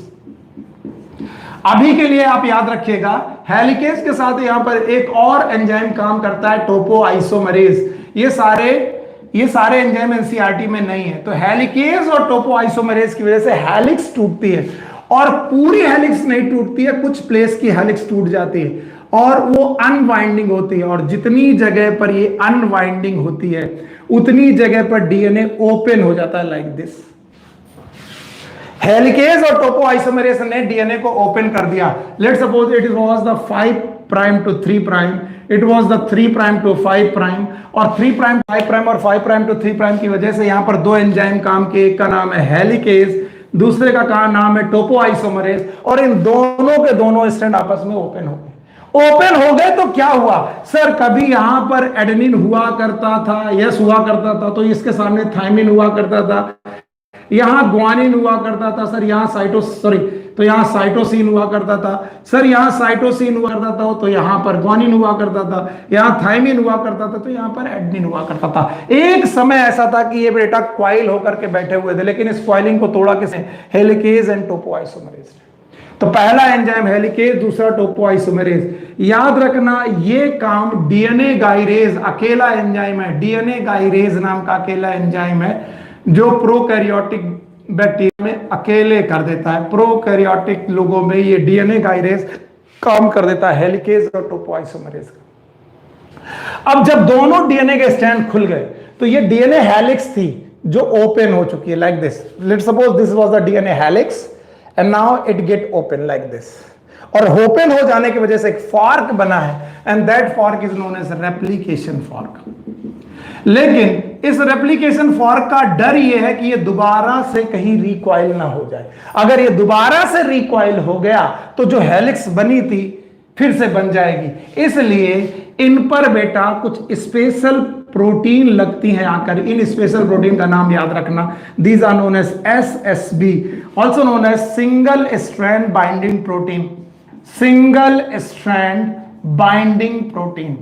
अभी के लिए आप याद रखिएगा, हेलिकेज के साथ यहां पर एक और एंजाइम काम करता है, टोपोआइसोमरेज। ये सारे एंजाइम एनसीईआरटी में नहीं है। तो हेलिकेज और टोपोआइसोमरेज की वजह से हेलिक्स टूटती है, और पूरी हेलिक्स नहीं टूटती है, कुछ प्लेस की हेलिक्स टूट जाती है और वो अनवाइंडिंग होती है। और जितनी जगह पर ये अनवाइंडिंग होती है उतनी जगह पर डीएनए ओपन हो जाता है, लाइक दिस। हेलिकेज और टोपोआइसोमरेज ने डीएनए को ओपन कर दिया। Let's suppose it was the 5 prime to 3 prime, it was the 3 prime to 5 prime, और 3 प्राइम 5 प्राइम और 5 प्राइम टू 3 प्राइम की वजह से यहां पर दो एंजाइम काम के, एक का नाम है हेलिकेज, दूसरे का नाम है टोपोआइसोमरेज। और इन दोनों के दोनों स्ट्रैंड आपस में ओपन हो गए। तो क्या हुआ सर, कभी यहां पर एडेनिन हुआ करता था, यस हुआ करता था, तो इसके सामने थायमिन हुआ करता था, यहां ग्वानिन हुआ करता था सर, तो यहां साइटोसिन हुआ करता था सर, यहां साइटोसिन हुआ करता था तो यहां पर ग्वानिन हुआ करता था, यहां थायमिन हुआ करता था तो यहां पर एडेनिन हुआ करता था। एक समय ऐसा था कि ये बेटा क्वाइल होकर के बैठे हुए थे, लेकिन इस क्वाइलिंग को तोड़ा किसने? Helicase and topoisomerase. तो पहला एंजाइम हेलिकेज, दूसरा टोपोआइसोमरेज। याद रखना, ये काम डीएनए गाइरेज अकेला एंजाइम है, डीएनए गाइरेज नाम का अकेला एंजाइम है जो प्रोकैरियोटिक बैक्टीरिया में अकेले कर देता है। प्रोकैरियोटिक लोगों में ये डीएनए गाइरेज काम कर देता है, हेलिकेज और टोपोआइसोमरेज का। अब जब दोनों डीएनए के स्ट्रैंड खुल गए तो ये डीएनए हेलिक्स थी जो ओपन हो चुकी है, like this. Let's suppose this was the DNA helix and now it get open like this. और ओपन हो जाने की वजह से एक फॉर्क बना है, and that fork is known as replication fork. लेकिन इस रेप्लिकेशन फॉर्क का डर यह है कि ये दोबारा से कहीं रिकॉइल ना हो जाए। अगर ये दोबारा से रिकॉइल हो गया तो जो हेलिक्स बनी थी फिर से बन जाएगी। इसलिए इन पर बेटा कुछ स्पेशल प्रोटीन लगती हैं आकर। इन स्पेशल प्रोटीन का नाम याद रखना, these are known as SSB, also known as single strand binding protein. Single strand binding protein,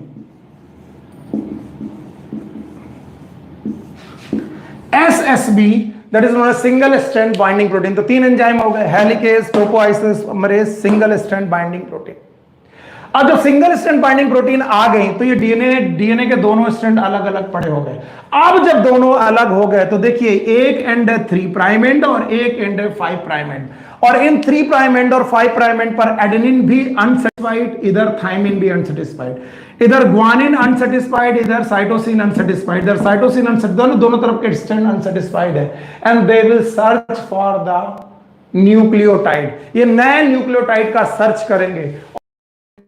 SSB, that is known as single strand binding protein। तो 3 एंजाइम हो गए, helicase, topoisomerase, single strand binding protein. अब जब single strand binding protein आ गई तो ये DNA के दोनों स्ट्रैंड अलग अलग पड़े हो गए। अब जब दोनों अलग हो गए तो देखिए, एक एंड है 3 प्राइम एंड और एक एंड है 5 प्राइम एंड, और इन 3 प्राइम एंड और 5 प्राइम एंड पर एडेनिन भी अनसेटिस्फाइड, इधर थायमिन भी अनसेटिस्फाइड, इधर ग्वानिन अनसेटिस्फाइड, इधर साइटोसिन अनसेटिस्फाइड, इधर साइटोसिन अनसेटिस्फाइड, दोनों तरफ के स्ट्रैंड अनसेटिस्फाइड है, and they will search for the nucleotide. ये नए न्यूक्लियोटाइड का सर्च करेंगे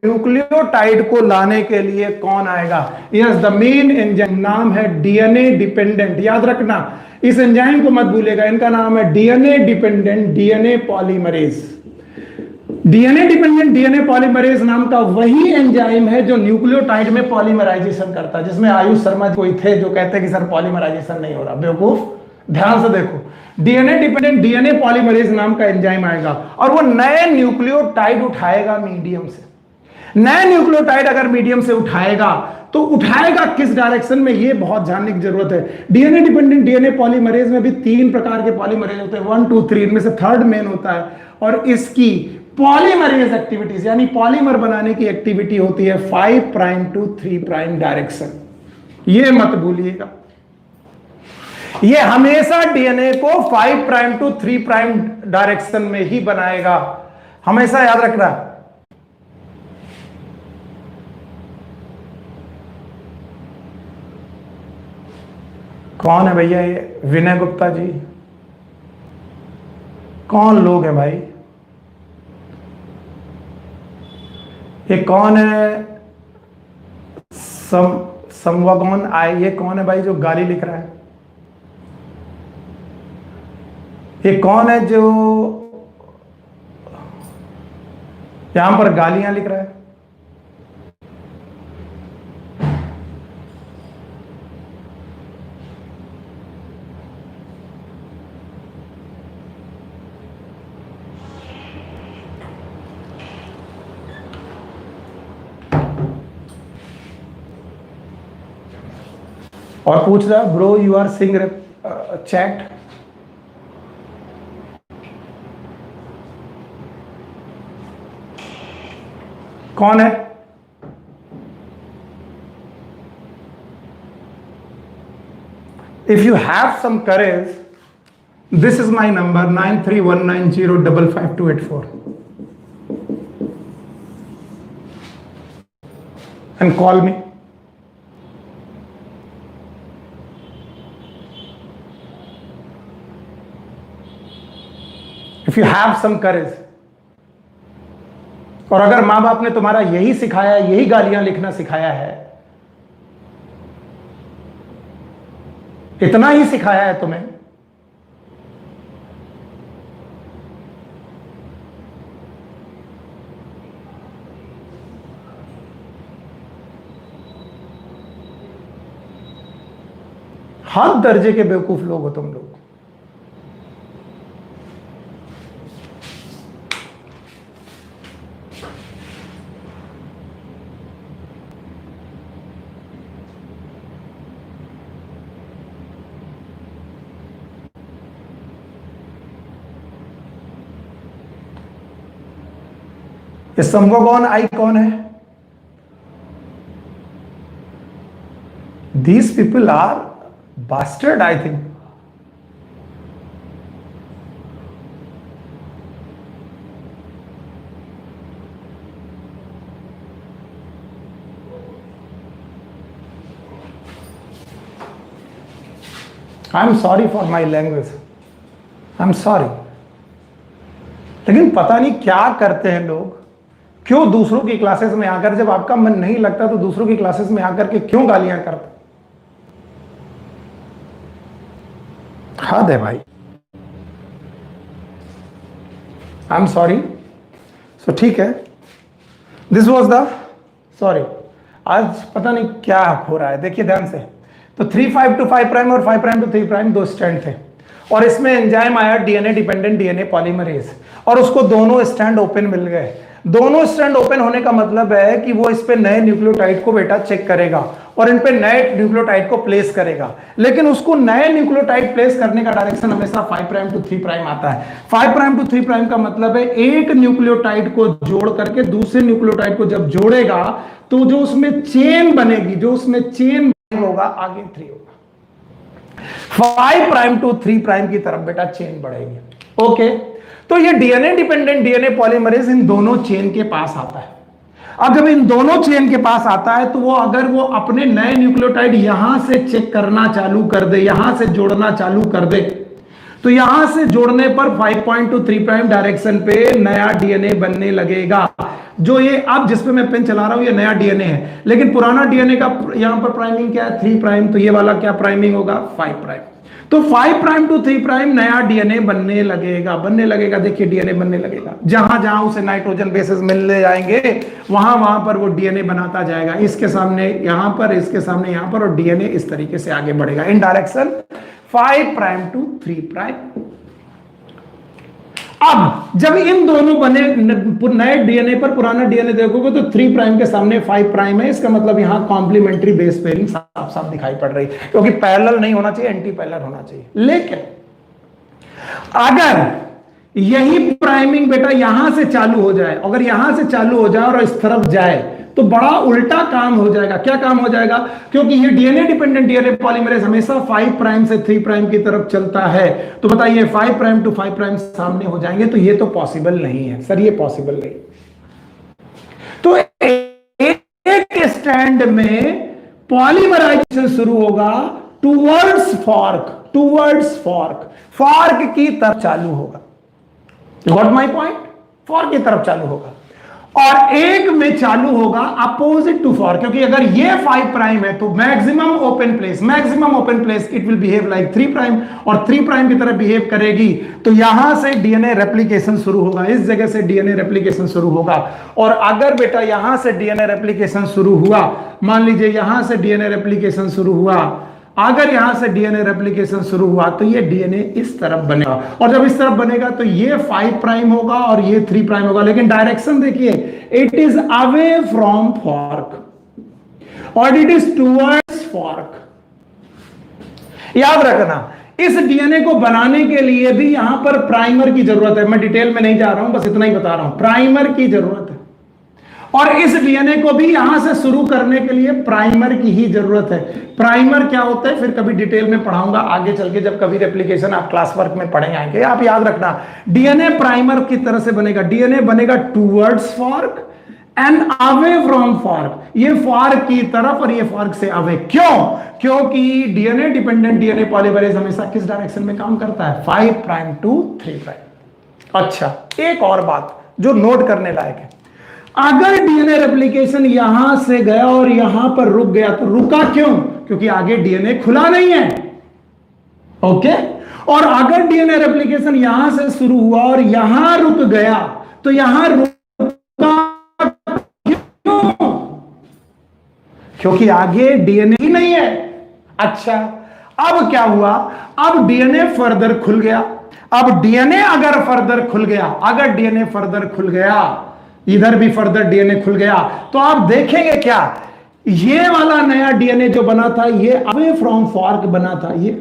न्यूक्लियोटाइड को लाने के लिए कौन आएगा? यस, द मेन एंजाइम, नाम है डीएनए डिपेंडेंट। याद रखना, इस एंजाइम को मत भूलेगा, इनका नाम है DNA dependent DNA polymerase. DNA dependent DNA polymerase नाम का वही एंजाइम है जो न्यूक्लियोटाइड में पॉलीमराइजेशन करता है, जिसमें आयुष शर्मा कोई थे जो कहते हैं कि सर पॉलीमराइजेशन नहीं हो रहा। बेवकूफ, ध्यान से देखो, डीएनए डिपेंडेंट डीएनए पॉलीमरेज नाम का एंजाइम आएगा और वो नए न्यूक्लियोटाइड उठाएगा मीडियम से। नए न्यूक्लियोटाइड अगर मीडियम से उठाएगा तो उठाएगा किस डायरेक्शन में, ये बहुत जानने की जरूरत है। डीएनए डिपेंडेंट डीएनए पॉलीमरेज में भी 3 प्रकार के पॉलीमरेज होते हैं, 1 2 3, इनमें से थर्ड मेन होता है और इसकी पॉलीमरेज एक्टिविटीज यानी पॉलीमर बनाने की एक्टिविटी होती है 5 प्राइम टू 3 प्राइम डायरेक्शन। ये मत भूलिएगा, ये हमेशा डीएनए को 5 प्राइम टू 3 प्राइम डायरेक्शन में ही बनाएगा, हमेशा याद रखना। कौन है भैया ये? विनय गुप्ता जी, कौन लोग हैं भाई? ये कौन है? समवगोन आए, ये कौन है भाई जो गाली लिख रहा है? ये कौन है जो यहां पर गालियां लिख रहा है? और पूछ रहा bro you are sing chat. कौन है? If you have some courage, this is my number 9319055284 and call me. If you have some courage. और अगर मां बाप ने तुम्हारा यही सिखाया, यही गालियां लिखना सिखाया है, इतना ही सिखाया है तुम्हें, हद दर्जे के बेवकूफ लोग हो तुम लोग। ये संभोगोन आई कौन है? These people are bastard, I think. I'm sorry for my language. I'm sorry. लेकिन पता नहीं क्या करते हैं लोग, क्यों दूसरों की क्लासेस में आकर, जब आपका मन नहीं लगता तो दूसरों की क्लासेस में आकर के क्यों गालियां करते? हद है भाई। I am sorry. सो ठीक है, दिस वॉज द सॉरी। आज पता नहीं क्या हो रहा है, देखिए ध्यान से। तो 3 5 टू 5 प्राइम और 5 प्राइम टू 3 प्राइम 2 स्टैंड थे और इसमें एंजाइम आया डीएनए डिपेंडेंट डीएनए पॉलीमरेज और उसको दोनों स्टैंड ओपन मिल गए। दोनों स्टैंड ओपन होने का मतलब है कि वो इस पे नए न्यूक्लियोटाइड को बेटा चेक करेगा और इन पे नए न्यूक्लियोटाइड को प्लेस करेगा। लेकिन उसको नए न्यूक्लियोटाइड प्लेस करने का डायरेक्शन हमेशा 5 प्राइम टू 3 प्राइम आता है। 5 प्राइम टू 3 प्राइम का मतलब है एक न्यूक्लियोटाइड को जोड़ करके दूसरे न्यूक्लियोटाइड को जब जोड़ेगा तो जो उसमें चेन बनेगी, जो उसमें चेन होगा आगे 3 होगा। 5 प्राइम टू 3 प्राइम की तरफ बेटा चेन बढ़ेगी। ओके, तो ये डीएनए डिपेंडेंट डीएनए पॉलीमरेज इन दोनों चेन के पास आता है। अगर इन दोनों चेन के पास आता है तो वो अगर वो अपने नए न्यूक्लियोटाइड यहां से चेक करना चालू कर दे, यहां से जोड़ना चालू कर दे, तो यहां से जोड़ने पर 5.2 3 प्राइम डायरेक्शन पे नया डीएनए बनने लगेगा। जो ये अब जिस पे मैं पेन चला रहा हूं ये नया डीएनए है, लेकिन पुराना डीएनए का यहां पर प्राइमिंग क्या है 3 प्राइम, तो ये वाला क्या प्राइमिंग होगा 5 प्राइम। तो 5 प्राइम टू 3 प्राइम नया डीएनए बनने लगेगा। देखिए डीएनए बनने लगेगा, जहां जहां उसे नाइट्रोजन बेसेस मिलने जाएंगे वहां वहां पर वो डीएनए बनाता जाएगा, इसके सामने यहां पर, इसके सामने यहां पर, और डीएनए इस तरीके से आगे बढ़ेगा in direction 5 prime to 3 prime. अब जब इन दोनों बने नए डीएनए पर पुराना डीएनए देखोगे तो 3 प्राइम के सामने 5 प्राइम है, इसका मतलब यहां कॉम्प्लीमेंट्री बेस पेयरिंग साफ साफ दिखाई पड़ रही है, क्योंकि पैरेलल नहीं होना चाहिए, एंटी पैरेलल होना चाहिए। लेकिन अगर यही प्राइमिंग बेटा यहां से चालू हो जाए, अगर यहां से चालू हो जाए और इस तरफ जाए तो बड़ा उल्टा काम हो जाएगा। क्या काम हो जाएगा? क्योंकि ये डीएनए डिपेंडेंट डीएनए पॉलीमरेज हमेशा 5 प्राइम से 3 प्राइम की तरफ चलता है, तो बताइए 5 प्राइम टू 5 प्राइम सामने हो जाएंगे, तो ये तो पॉसिबल नहीं है सर, ये पॉसिबल नहीं। तो एक स्टैंड में पॉलीमराइजेशन शुरू होगा टूवर्ड्स फॉर्क, फॉर्क की तरफ चालू होगा। Got my point? फॉर्क की तरफ चालू होगा, और एक में चालू होगा अपोजिट टू फॉर्क, क्योंकि अगर ये 5 प्राइम है तो maximum open place it will behave like 3 prime, और 3 प्राइम की तरह बिहेव करेगी, तो यहां से डीएनए रेप्लिकेशन शुरू होगा, इस जगह से डीएनए रेप्लिकेशन शुरू होगा। और अगर बेटा यहां से डीएनए रेप्लिकेशन शुरू हुआ, मान लीजिए यहां से डीएनए रेप्लिकेशन शुरू हुआ, अगर यहां से डीएनए रेप्लिकेशन शुरू हुआ तो ये डीएनए इस तरफ बनेगा, और जब इस तरफ बनेगा तो ये 5 प्राइम होगा और ये 3 प्राइम होगा, लेकिन डायरेक्शन देखिए, it is away from fork और इट इज टुवर्ड्स फॉर्क। याद रखना, इस डीएनए को बनाने के लिए भी यहां पर प्राइमर की जरूरत है। मैं डिटेल में नहीं जा रहा हूं, बस इतना ही बता रहा हूं, प्राइमर की जरूरत है, और इस डीएनए को भी यहां से शुरू करने के लिए प्राइमर की ही जरूरत है। प्राइमर क्या होता है फिर कभी डिटेल में पढ़ाऊंगा आगे चल के, जब कभी रेप्लिकेशन आप क्लास वर्क में पढ़े आएंगे। आप याद रखना, डीएनए प्राइमर की तरह से बनेगा, डीएनए बनेगा towards fork and away from fork, ये फॉर्क की तरफ और ये फॉर्क से अवे। क्यों? क्योंकि डीएनए डिपेंडेंट डीएनए पॉलीमरेज हमेशा किस डायरेक्शन में काम करता है? 5 प्राइम टू 3 प्राइम। अच्छा, एक और बात जो नोट करने लायक है, अगर डीएनए रेप्लिकेशन यहां से गया और यहां पर रुक गया, तो रुका क्यों? क्योंकि आगे डीएनए खुला नहीं है। ओके, और अगर डीएनए रेप्लिकेशन यहां से शुरू हुआ और यहां रुक गया, तो यहां रुका क्यों? क्योंकि आगे डीएनए ही नहीं है। अच्छा, अब क्या हुआ? अब डीएनए फर्दर खुल गया। अब डीएनए अगर फर्दर खुल गया, अगर डीएनए फर्दर खुल गया, इधर भी फर्दर डीएनए खुल गया, तो आप देखेंगे क्या, ये वाला नया डीएनए जो बना था ये अवे फ्रॉम फॉर्क बना था, ये,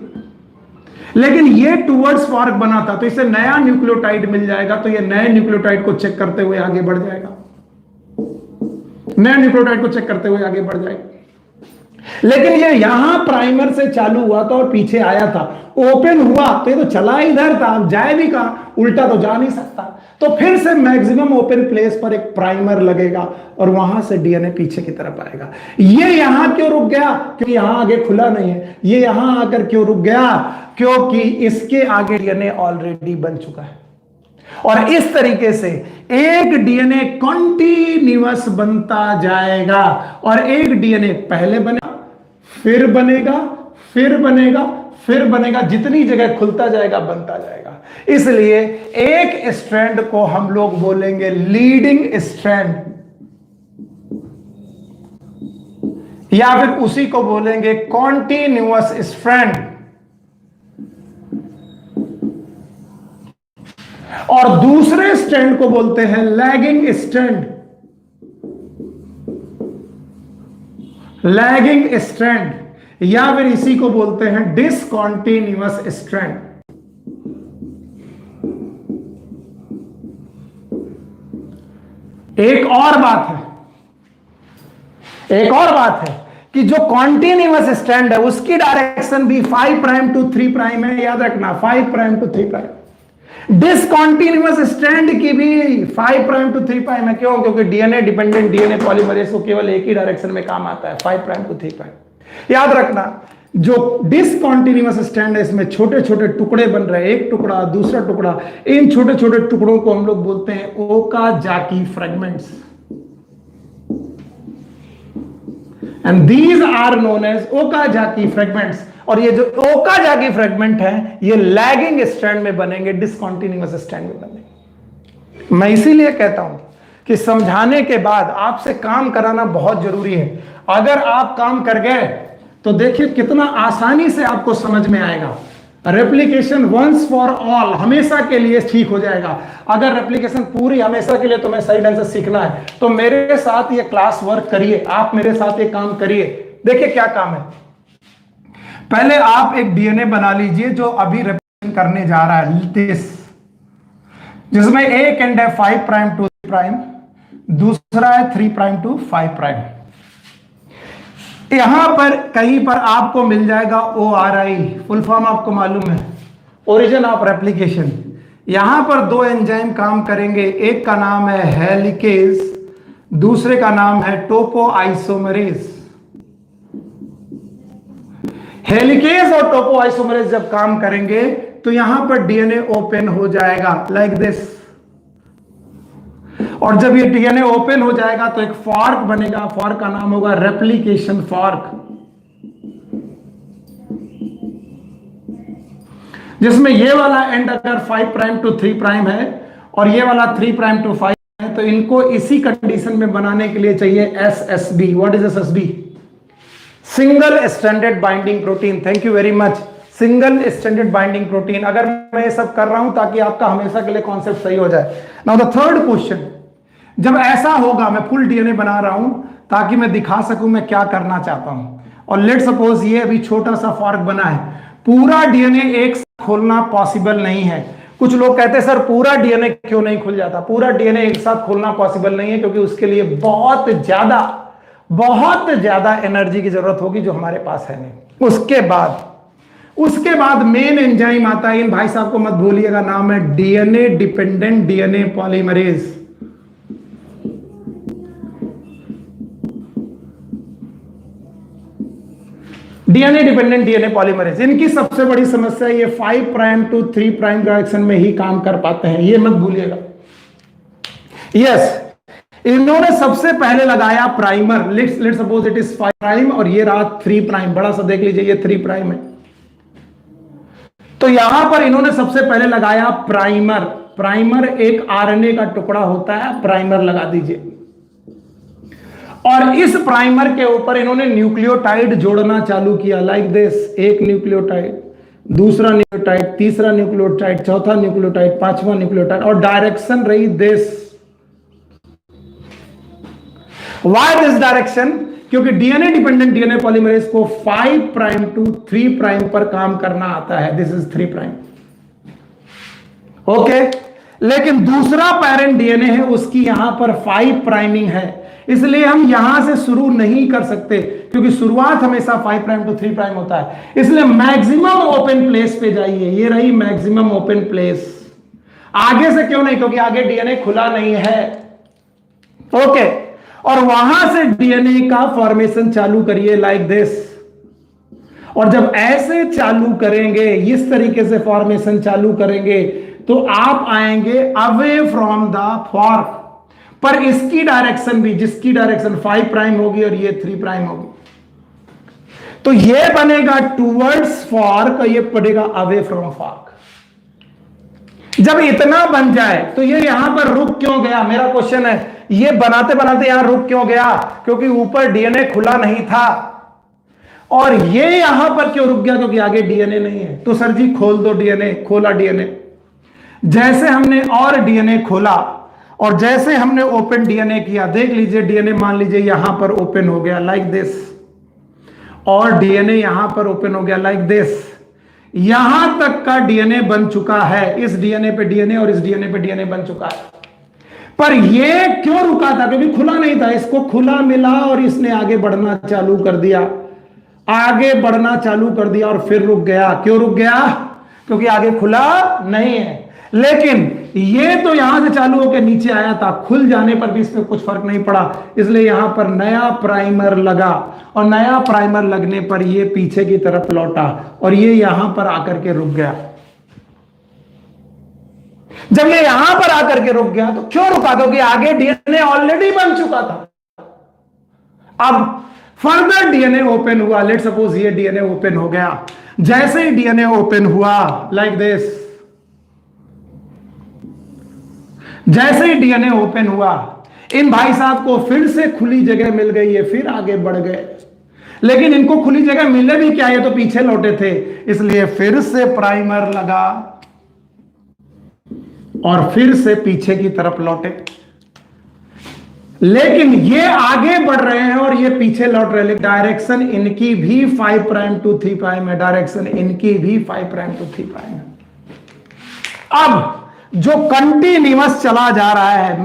लेकिन ये टुवर्ड्स फॉर्क बना था, तो इसे नया न्यूक्लियोटाइड मिल जाएगा, तो ये नए न्यूक्लियोटाइड को चेक करते हुए आगे बढ़ जाएगा, नए न्यूक्लियोटाइड को चेक करते हुए आगे बढ़ जाएगा। लेकिन ये यहां प्राइमर से चालू हुआ था और पीछे आया था, ओपन हुआ तो ये तो चला इधर था, अब जाए भी कहां? उल्टा तो जा नहीं सकता, तो फिर से मैक्सिमम ओपन प्लेस पर एक प्राइमर लगेगा और वहां से डीएनए पीछे की तरफ आएगा। ये यहां क्यों रुक गया? क्योंकि यहां आगे खुला नहीं है। ये यहां आकर क्यों रुक गया? क्योंकि इसके आगे डीएनए ऑलरेडी बन चुका है, और इस तरीके से एक डीएनए कंटीन्यूअस बनता जाएगा, और एक डीएनए पहले बनेगा, फिर बनेगा, फिर बनेगा, फिर बनेगा, जितनी जगह खुलता जाएगा बनता जाएगा। इसलिए एक स्ट्रैंड को हम लोग बोलेंगे लीडिंग स्ट्रैंड, या फिर उसी को बोलेंगे कॉन्टिन्यूअस स्ट्रैंड, और दूसरे स्ट्रैंड को बोलते हैं लैगिंग स्ट्रैंड, लैगिंग स्ट्रैंड, या फिर इसी को बोलते हैं डिसकॉन्टिन्यूअस स्ट्रैंड। एक और बात है कि जो कॉन्टिन्यूअस स्ट्रैंड है उसकी डायरेक्शन भी 5 प्राइम टू 3 प्राइम है, याद रखना, 5 prime to 3 prime. Discontinuous strand की भी 5 प्राइम टू 3 प्राइम है। क्यों? क्योंकि डीएनए डिपेंडेंट डीएनए पॉलीमरेज को केवल एक ही डायरेक्शन में काम आता है, 5 प्राइम टू 3 प्राइम। याद रखना, जो डिसकॉन्टिन्यूअस स्ट्रैंड है इसमें छोटे छोटे टुकड़े बन रहे हैं, एक टुकड़ा, दूसरा टुकड़ा, इन छोटे छोटे टुकड़ों को हम लोग बोलते हैं Okazaki fragments. And these are known as Okazaki fragments. और ये जो ओकाजाकी फ्रेगमेंट है ये लैगिंग स्ट्रैंड में बनेंगे, डिसकंटीन्यूअस स्ट्रैंड में बनेंगे। मैं इसीलिए कहता हूं कि समझाने के बाद आपसे काम कराना बहुत जरूरी है। अगर आप काम कर गए तो देखिए कितना आसानी से आपको समझ में आएगा। रेप्लिकेशन वंस फॉर ऑल, हमेशा के लिए ठीक हो जाएगा। अगर रेप्लिकेशन पूरी हमेशा के लिए तुम्हें सही ढंग से सीखना है तो मेरे साथ ये क्लास वर्क करिए, आप मेरे साथ ये काम करिए। देखिए क्या काम है। पहले आप एक डीएनए बना लीजिए जो अभी रेप्लिकेशन करने जा रहा है, दिस, जिसमें एक एंड है 5 प्राइम टू 3 प्राइम, दूसरा है 3 प्राइम टू 5 प्राइम। यहां पर कहीं पर आपको मिल जाएगा ORI, फुल फॉर्म आपको मालूम है, ओरिजिन ऑफ रेप्लिकेशन। यहां पर दो एंजाइम काम करेंगे, एक का नाम है हेलिकेज, दूसरे का नाम है टोपोआइसोमरेज। हेलिकेज और टोपोआइसोमरेज जब काम करेंगे तो यहां पर डीएनए ओपन हो जाएगा लाइक दिस। और जब ये डीएनए ओपन हो जाएगा तो एक फॉर्क बनेगा, फॉर्क का नाम होगा रेप्लिकेशन फॉर्क, जिसमें ये वाला एंड अगर 5 प्राइम टू 3 प्राइम है और ये वाला 3 प्राइम टू 5 है, तो इनको इसी कंडीशन में बनाने के लिए चाहिए SSB। What is SSB? Single stranded binding protein. Thank you very much. Single stranded binding protein. अगर मैं ये सब कर रहा हूं ताकि आपका हमेशा के लिए कॉन्सेप्ट सही हो जाए। नाउ द थर्ड क्वेश्चन, जब ऐसा होगा, मैं फुल डीएनए बना रहा हूं ताकि मैं दिखा सकूं मैं क्या करना चाहता हूं। और लेट सपोज ये अभी छोटा सा फॉर्क बना है, पूरा डीएनए एक साथ खोलना पॉसिबल नहीं है। कुछ लोग कहते हैं सर पूरा डीएनए क्यों नहीं खुल जाता? पूरा डीएनए एक साथ खोलना पॉसिबल नहीं है क्योंकि उसके लिए बहुत ज्यादा एनर्जी की जरूरत होगी जो हमारे पास है नहीं। उसके बाद मेन एंजाइम आता है, इन भाई साहब को मत भूलिएगा, नाम है DNA dependent DNA polymerase. DNA dependent DNA polymerase. इनकी सबसे बड़ी समस्या ये 5 प्राइम टू 3 प्राइम डायरेक्शन में ही काम कर पाते हैं, ये मत भूलिएगा। यस, इन्होंने सबसे पहले लगाया primer. Let's suppose it is 5 prime और ये रहा 3 प्राइम। बड़ा सा देख लीजिए, ये 3 प्राइम है, तो यहां पर इन्होंने सबसे पहले लगाया प्राइमर। प्राइमर एक आरएनए का टुकड़ा होता है, प्राइमर लगा दीजिए। और इस प्राइमर के ऊपर इन्होंने न्यूक्लियोटाइड जोड़ना चालू किया लाइक दिस। एक न्यूक्लियोटाइड, दूसरा न्यूक्लियोटाइड, तीसरा न्यूक्लियोटाइड, चौथा न्यूक्लियोटाइड, पांचवा न्यूक्लियोटाइड, और डायरेक्शन रही दिस। Why this direction? क्योंकि डीएनए डिपेंडेंट डीएनए पॉलीमरेज को 5 प्राइम टू 3 प्राइम पर काम करना आता है। This is 3 prime. ओके, लेकिन दूसरा पेरेंट डीएनए है, उसकी यहां पर 5 प्राइमिंग है, इसलिए हम यहां से शुरू नहीं कर सकते क्योंकि शुरुआत हमेशा 5 प्राइम टू 3 प्राइम होता है। इसलिए मैक्सिमम ओपन प्लेस पे जाइए, ये रही मैक्सिमम ओपन प्लेस। आगे से क्यों नहीं? क्योंकि आगे डीएनए खुला नहीं है। ओके, और वहां से डीएनए का फॉर्मेशन चालू करिए लाइक दिस। और जब ऐसे चालू करेंगे, इस तरीके से फॉर्मेशन चालू करेंगे, तो आप आएंगे अवे फ्रॉम द फॉर्क। पर इसकी डायरेक्शन भी, जिसकी डायरेक्शन 5 प्राइम होगी और ये 3 प्राइम होगी, तो ये बनेगा टूवर्ड्स फॉर्क, ये पड़ेगा अवे फ्रॉम फॉर्क। जब इतना बन जाए तो ये यहां पर रुक क्यों गया? मेरा क्वेश्चन है, ये बनाते बनाते यहां रुक क्यों गया? क्योंकि ऊपर डीएनए खुला नहीं था। और ये यहां पर क्यों रुक गया? क्योंकि आगे डीएनए नहीं है। तो सर जी खोल दो डीएनए। खोला डीएनए, जैसे हमने और डीएनए खोला और जैसे हमने ओपन डीएनए किया, देख लीजिए डीएनए मान लीजिए यहां पर ओपन हो गया लाइक दिस, और डीएनए यहां पर ओपन हो गया लाइक दिस। यहां तक का डीएनए बन चुका है, इस डीएनए पे डीएनए और इस डीएनए पे डीएनए बन चुका है। पर यह क्यों रुका था? क्योंकि खुला नहीं था। इसको खुला मिला और इसने आगे बढ़ना चालू कर दिया, आगे बढ़ना चालू कर दिया और फिर रुक गया। क्यों रुक गया? क्योंकि आगे खुला नहीं है। लेकिन ये तो यहां से चालू होकर नीचे आया था, खुल जाने पर भी इसमें कुछ फर्क नहीं पड़ा, इसलिए यहां पर नया प्राइमर लगा और नया प्राइमर लगने पर ये पीछे की तरफ लौटा और ये यहां पर आकर के रुक गया। जब ये यहां पर आकर के रुक गया तो क्यों रुका? क्योंकि आगे डीएनए ऑलरेडी बन चुका था। अब फर्दर डीएनए ओपन हुआ, लेट सपोज ये डीएनए ओपन हो गया। जैसे ही डीएनए ओपन हुआ लाइक दिस, जैसे ही डीएनए ओपन हुआ, इन भाई साहब को फिर से खुली जगह मिल गई है, फिर आगे बढ़ गए। लेकिन इनको खुली जगह मिले भी क्या, ये तो पीछे लौटे थे, इसलिए फिर से प्राइमर लगा और फिर से पीछे की तरफ लौटे। लेकिन ये आगे बढ़ रहे हैं और ये पीछे लौट रहे हैं। डायरेक्शन इनकी भी 5 प्राइम टू 3 प्राइम है, डायरेक्शन इनकी भी 5 प्राइम टू 3 प्राइम है। अब जो कंटिन्यूअस चला जा रहा है,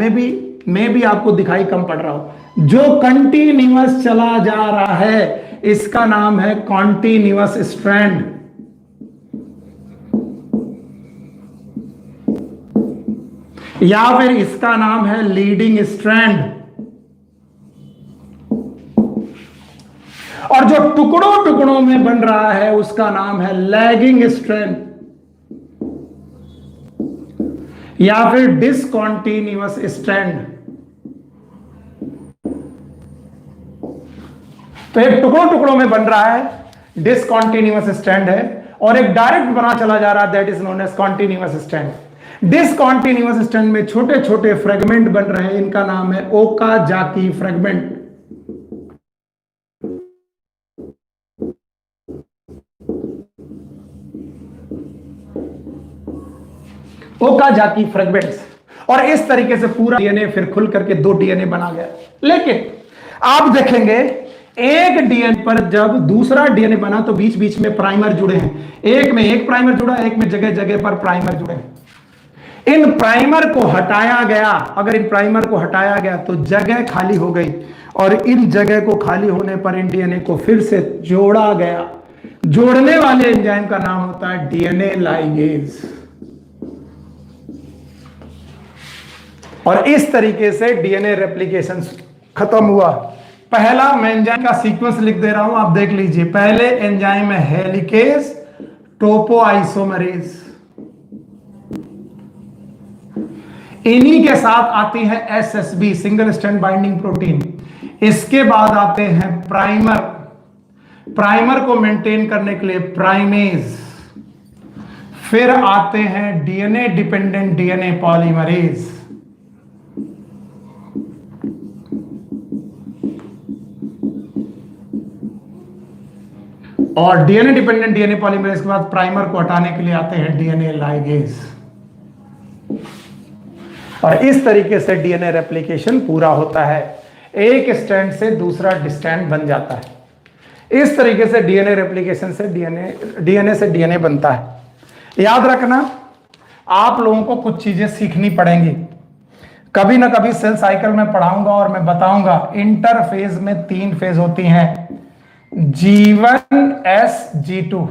मैं भी आपको दिखाई कम पड़ रहा हूं, जो कंटिन्यूअस चला जा रहा है इसका नाम है कॉन्टिन्यूअस स्ट्रैंड। या फिर इसका नाम है लीडिंग स्ट्रैंड। और जो टुकड़ों टुकड़ों में बन रहा है उसका नाम है लैगिंग स्ट्रैंड या फिर डिसकॉन्टिन्यूअस स्ट्रैंड। तो एक टुकड़ों टुकड़ों में बन रहा है, डिसकॉन्टिन्यूअस स्ट्रैंड है, और एक डायरेक्ट बना चला जा रहा है, that is known as continuous strand. Discontinuous strand में छोटे छोटे फ्रेगमेंट बन रहे हैं, इनका नाम है ओकाजाकी फ्रेगमेंट। Okazaki fragments. और इस तरीके से पूरा डीएनए फिर खुल करके 2 डीएनए बना गया। लेकिन आप देखेंगे एक डीएनए पर जब दूसरा डीएनए बना तो बीच बीच में प्राइमर जुड़े हैं, एक में एक प्राइमर जुड़ा, एक में जगह जगह पर प्राइमर जुड़े हैं। इन प्राइमर को हटाया गया, अगर इन प्राइमर को हटाया गया तो जगह खाली हो गई, और इन जगह को खाली होने पर इन डीएनए को फिर से जोड़ा गया। जोड़ने वाले एंजाइम का नाम होता है डीएनए लाइगेज। और इस तरीके से डीएनए रेप्लिकेशन खत्म हुआ। पहला मैं एंजाइम का सीक्वेंस लिख दे रहा हूं, आप देख लीजिए। पहले एंजाइम है हेलिकेज टोपोआइसोमरेज, इन्हीं के साथ आती है SSB single strand binding protein. इसके बाद आते हैं प्राइमर, प्राइमर को मेंटेन करने के लिए प्राइमेज। फिर आते हैं डीएनए डिपेंडेंट डीएनए पॉलीमरेज। और डीएनए डिपेंडेंट डीएनए पॉलीमरेज के बाद प्राइमर को हटाने के लिए आते हैं डीएनए लाइगेज। और इस तरीके से डीएनए रेप्लिकेशन पूरा होता है, एक स्ट्रैंड से दूसरा स्ट्रैंड बन जाता है। इस तरीके से डीएनए रेप्लिकेशन से डीएनए से डीएनए बनता है। याद रखना, आप लोगों को कुछ चीजें सीखनी पड़ेंगी। कभी ना कभी सेल साइकिल में पढ़ाऊंगा और मैं बताऊंगा इंटरफेज में 3 फेज होती हैं, G1 S G2।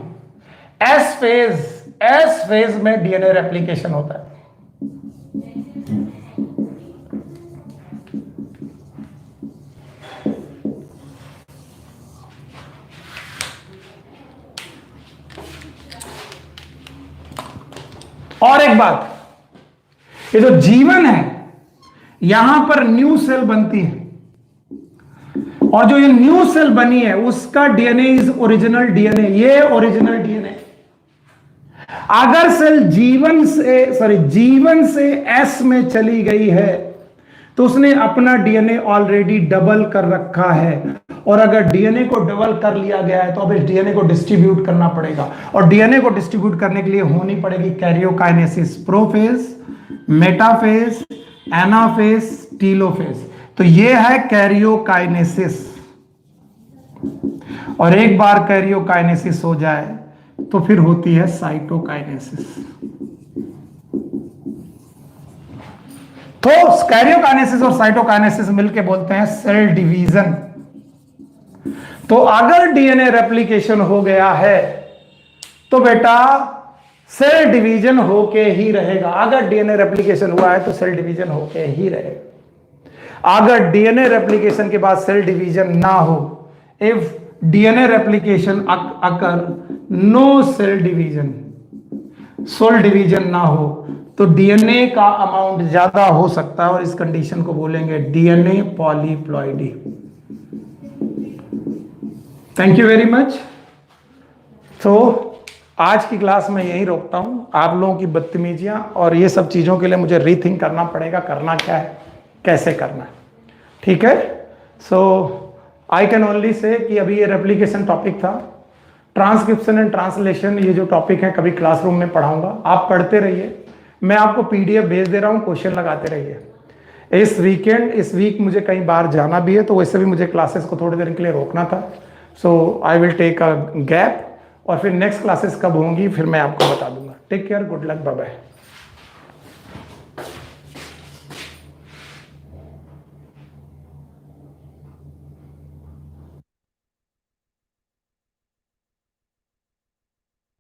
S phase में डीएनए रेप्लिकेशन होता है। और एक बात, ये जो जीवन है यहां पर न्यू सेल बनती है, और जो ये न्यू सेल बनी है उसका डीएनए इज ओरिजिनल डीएनए, ये ओरिजिनल डीएनए। अगर सेल जीवन से एस में चली गई है तो उसने अपना डीएनए ऑलरेडी डबल कर रखा है, और अगर डीएनए को डबल कर लिया गया है तो अब इस डीएनए को डिस्ट्रीब्यूट करना पड़ेगा, और डीएनए को डिस्ट्रीब्यूट करने के लिए होनी पड़ेगी karyokinesis, prophase, metaphase, anaphase, telophase. तो ये है कैरियोकाइनेसिस। और एक बार कैरियोकाइनेसिस हो जाए तो फिर होती है साइटोकाइनेसिस। तो कैरियोकाइनेसिस और साइटोकाइनेसिस मिलके बोलते हैं सेल डिवीजन। तो अगर डीएनए रेप्लिकेशन हो गया है तो बेटा सेल डिवीजन होके ही रहेगा। अगर डीएनए रेप्लिकेशन हुआ है तो सेल डिवीजन होके ही रहेगा। अगर डीएनए रेप्लिकेशन के बाद सेल डिवीजन ना हो, if DNA replication occur no cell division ना हो, तो डीएनए का अमाउंट ज्यादा हो सकता है और इस कंडीशन को बोलेंगे DNA polyploidy. Thank you very much. तो आज की क्लास में यहीं रोकता हूँ। आप लोगों की बदतमीजियाँ और ये सब चीज़ों के लिए मुझे रीथिंक करना पड़ेगा, करना क्या है, कैसे करना है, ठीक है। सो आई कैन ओनली से कि अभी ये रेप्लिकेशन टॉपिक था। ट्रांसक्रिप्शन एंड ट्रांसलेशन ये जो टॉपिक है कभी क्लासरूम में पढ़ाऊंगा, आप पढ़ते रहिए। मैं आपको पीडीएफ भेज दे रहा हूँ, क्वेश्चन लगाते रहिए। इस वीक मुझे कहीं बाहर जाना भी है, तो वैसे भी मुझे क्लासेस को थोड़ी देर के लिए रोकना था। So I will take a gap, और फिर नेक्स्ट क्लासेस कब होंगी फिर मैं आपको बता दूंगा। Take care, good luck, bye bye.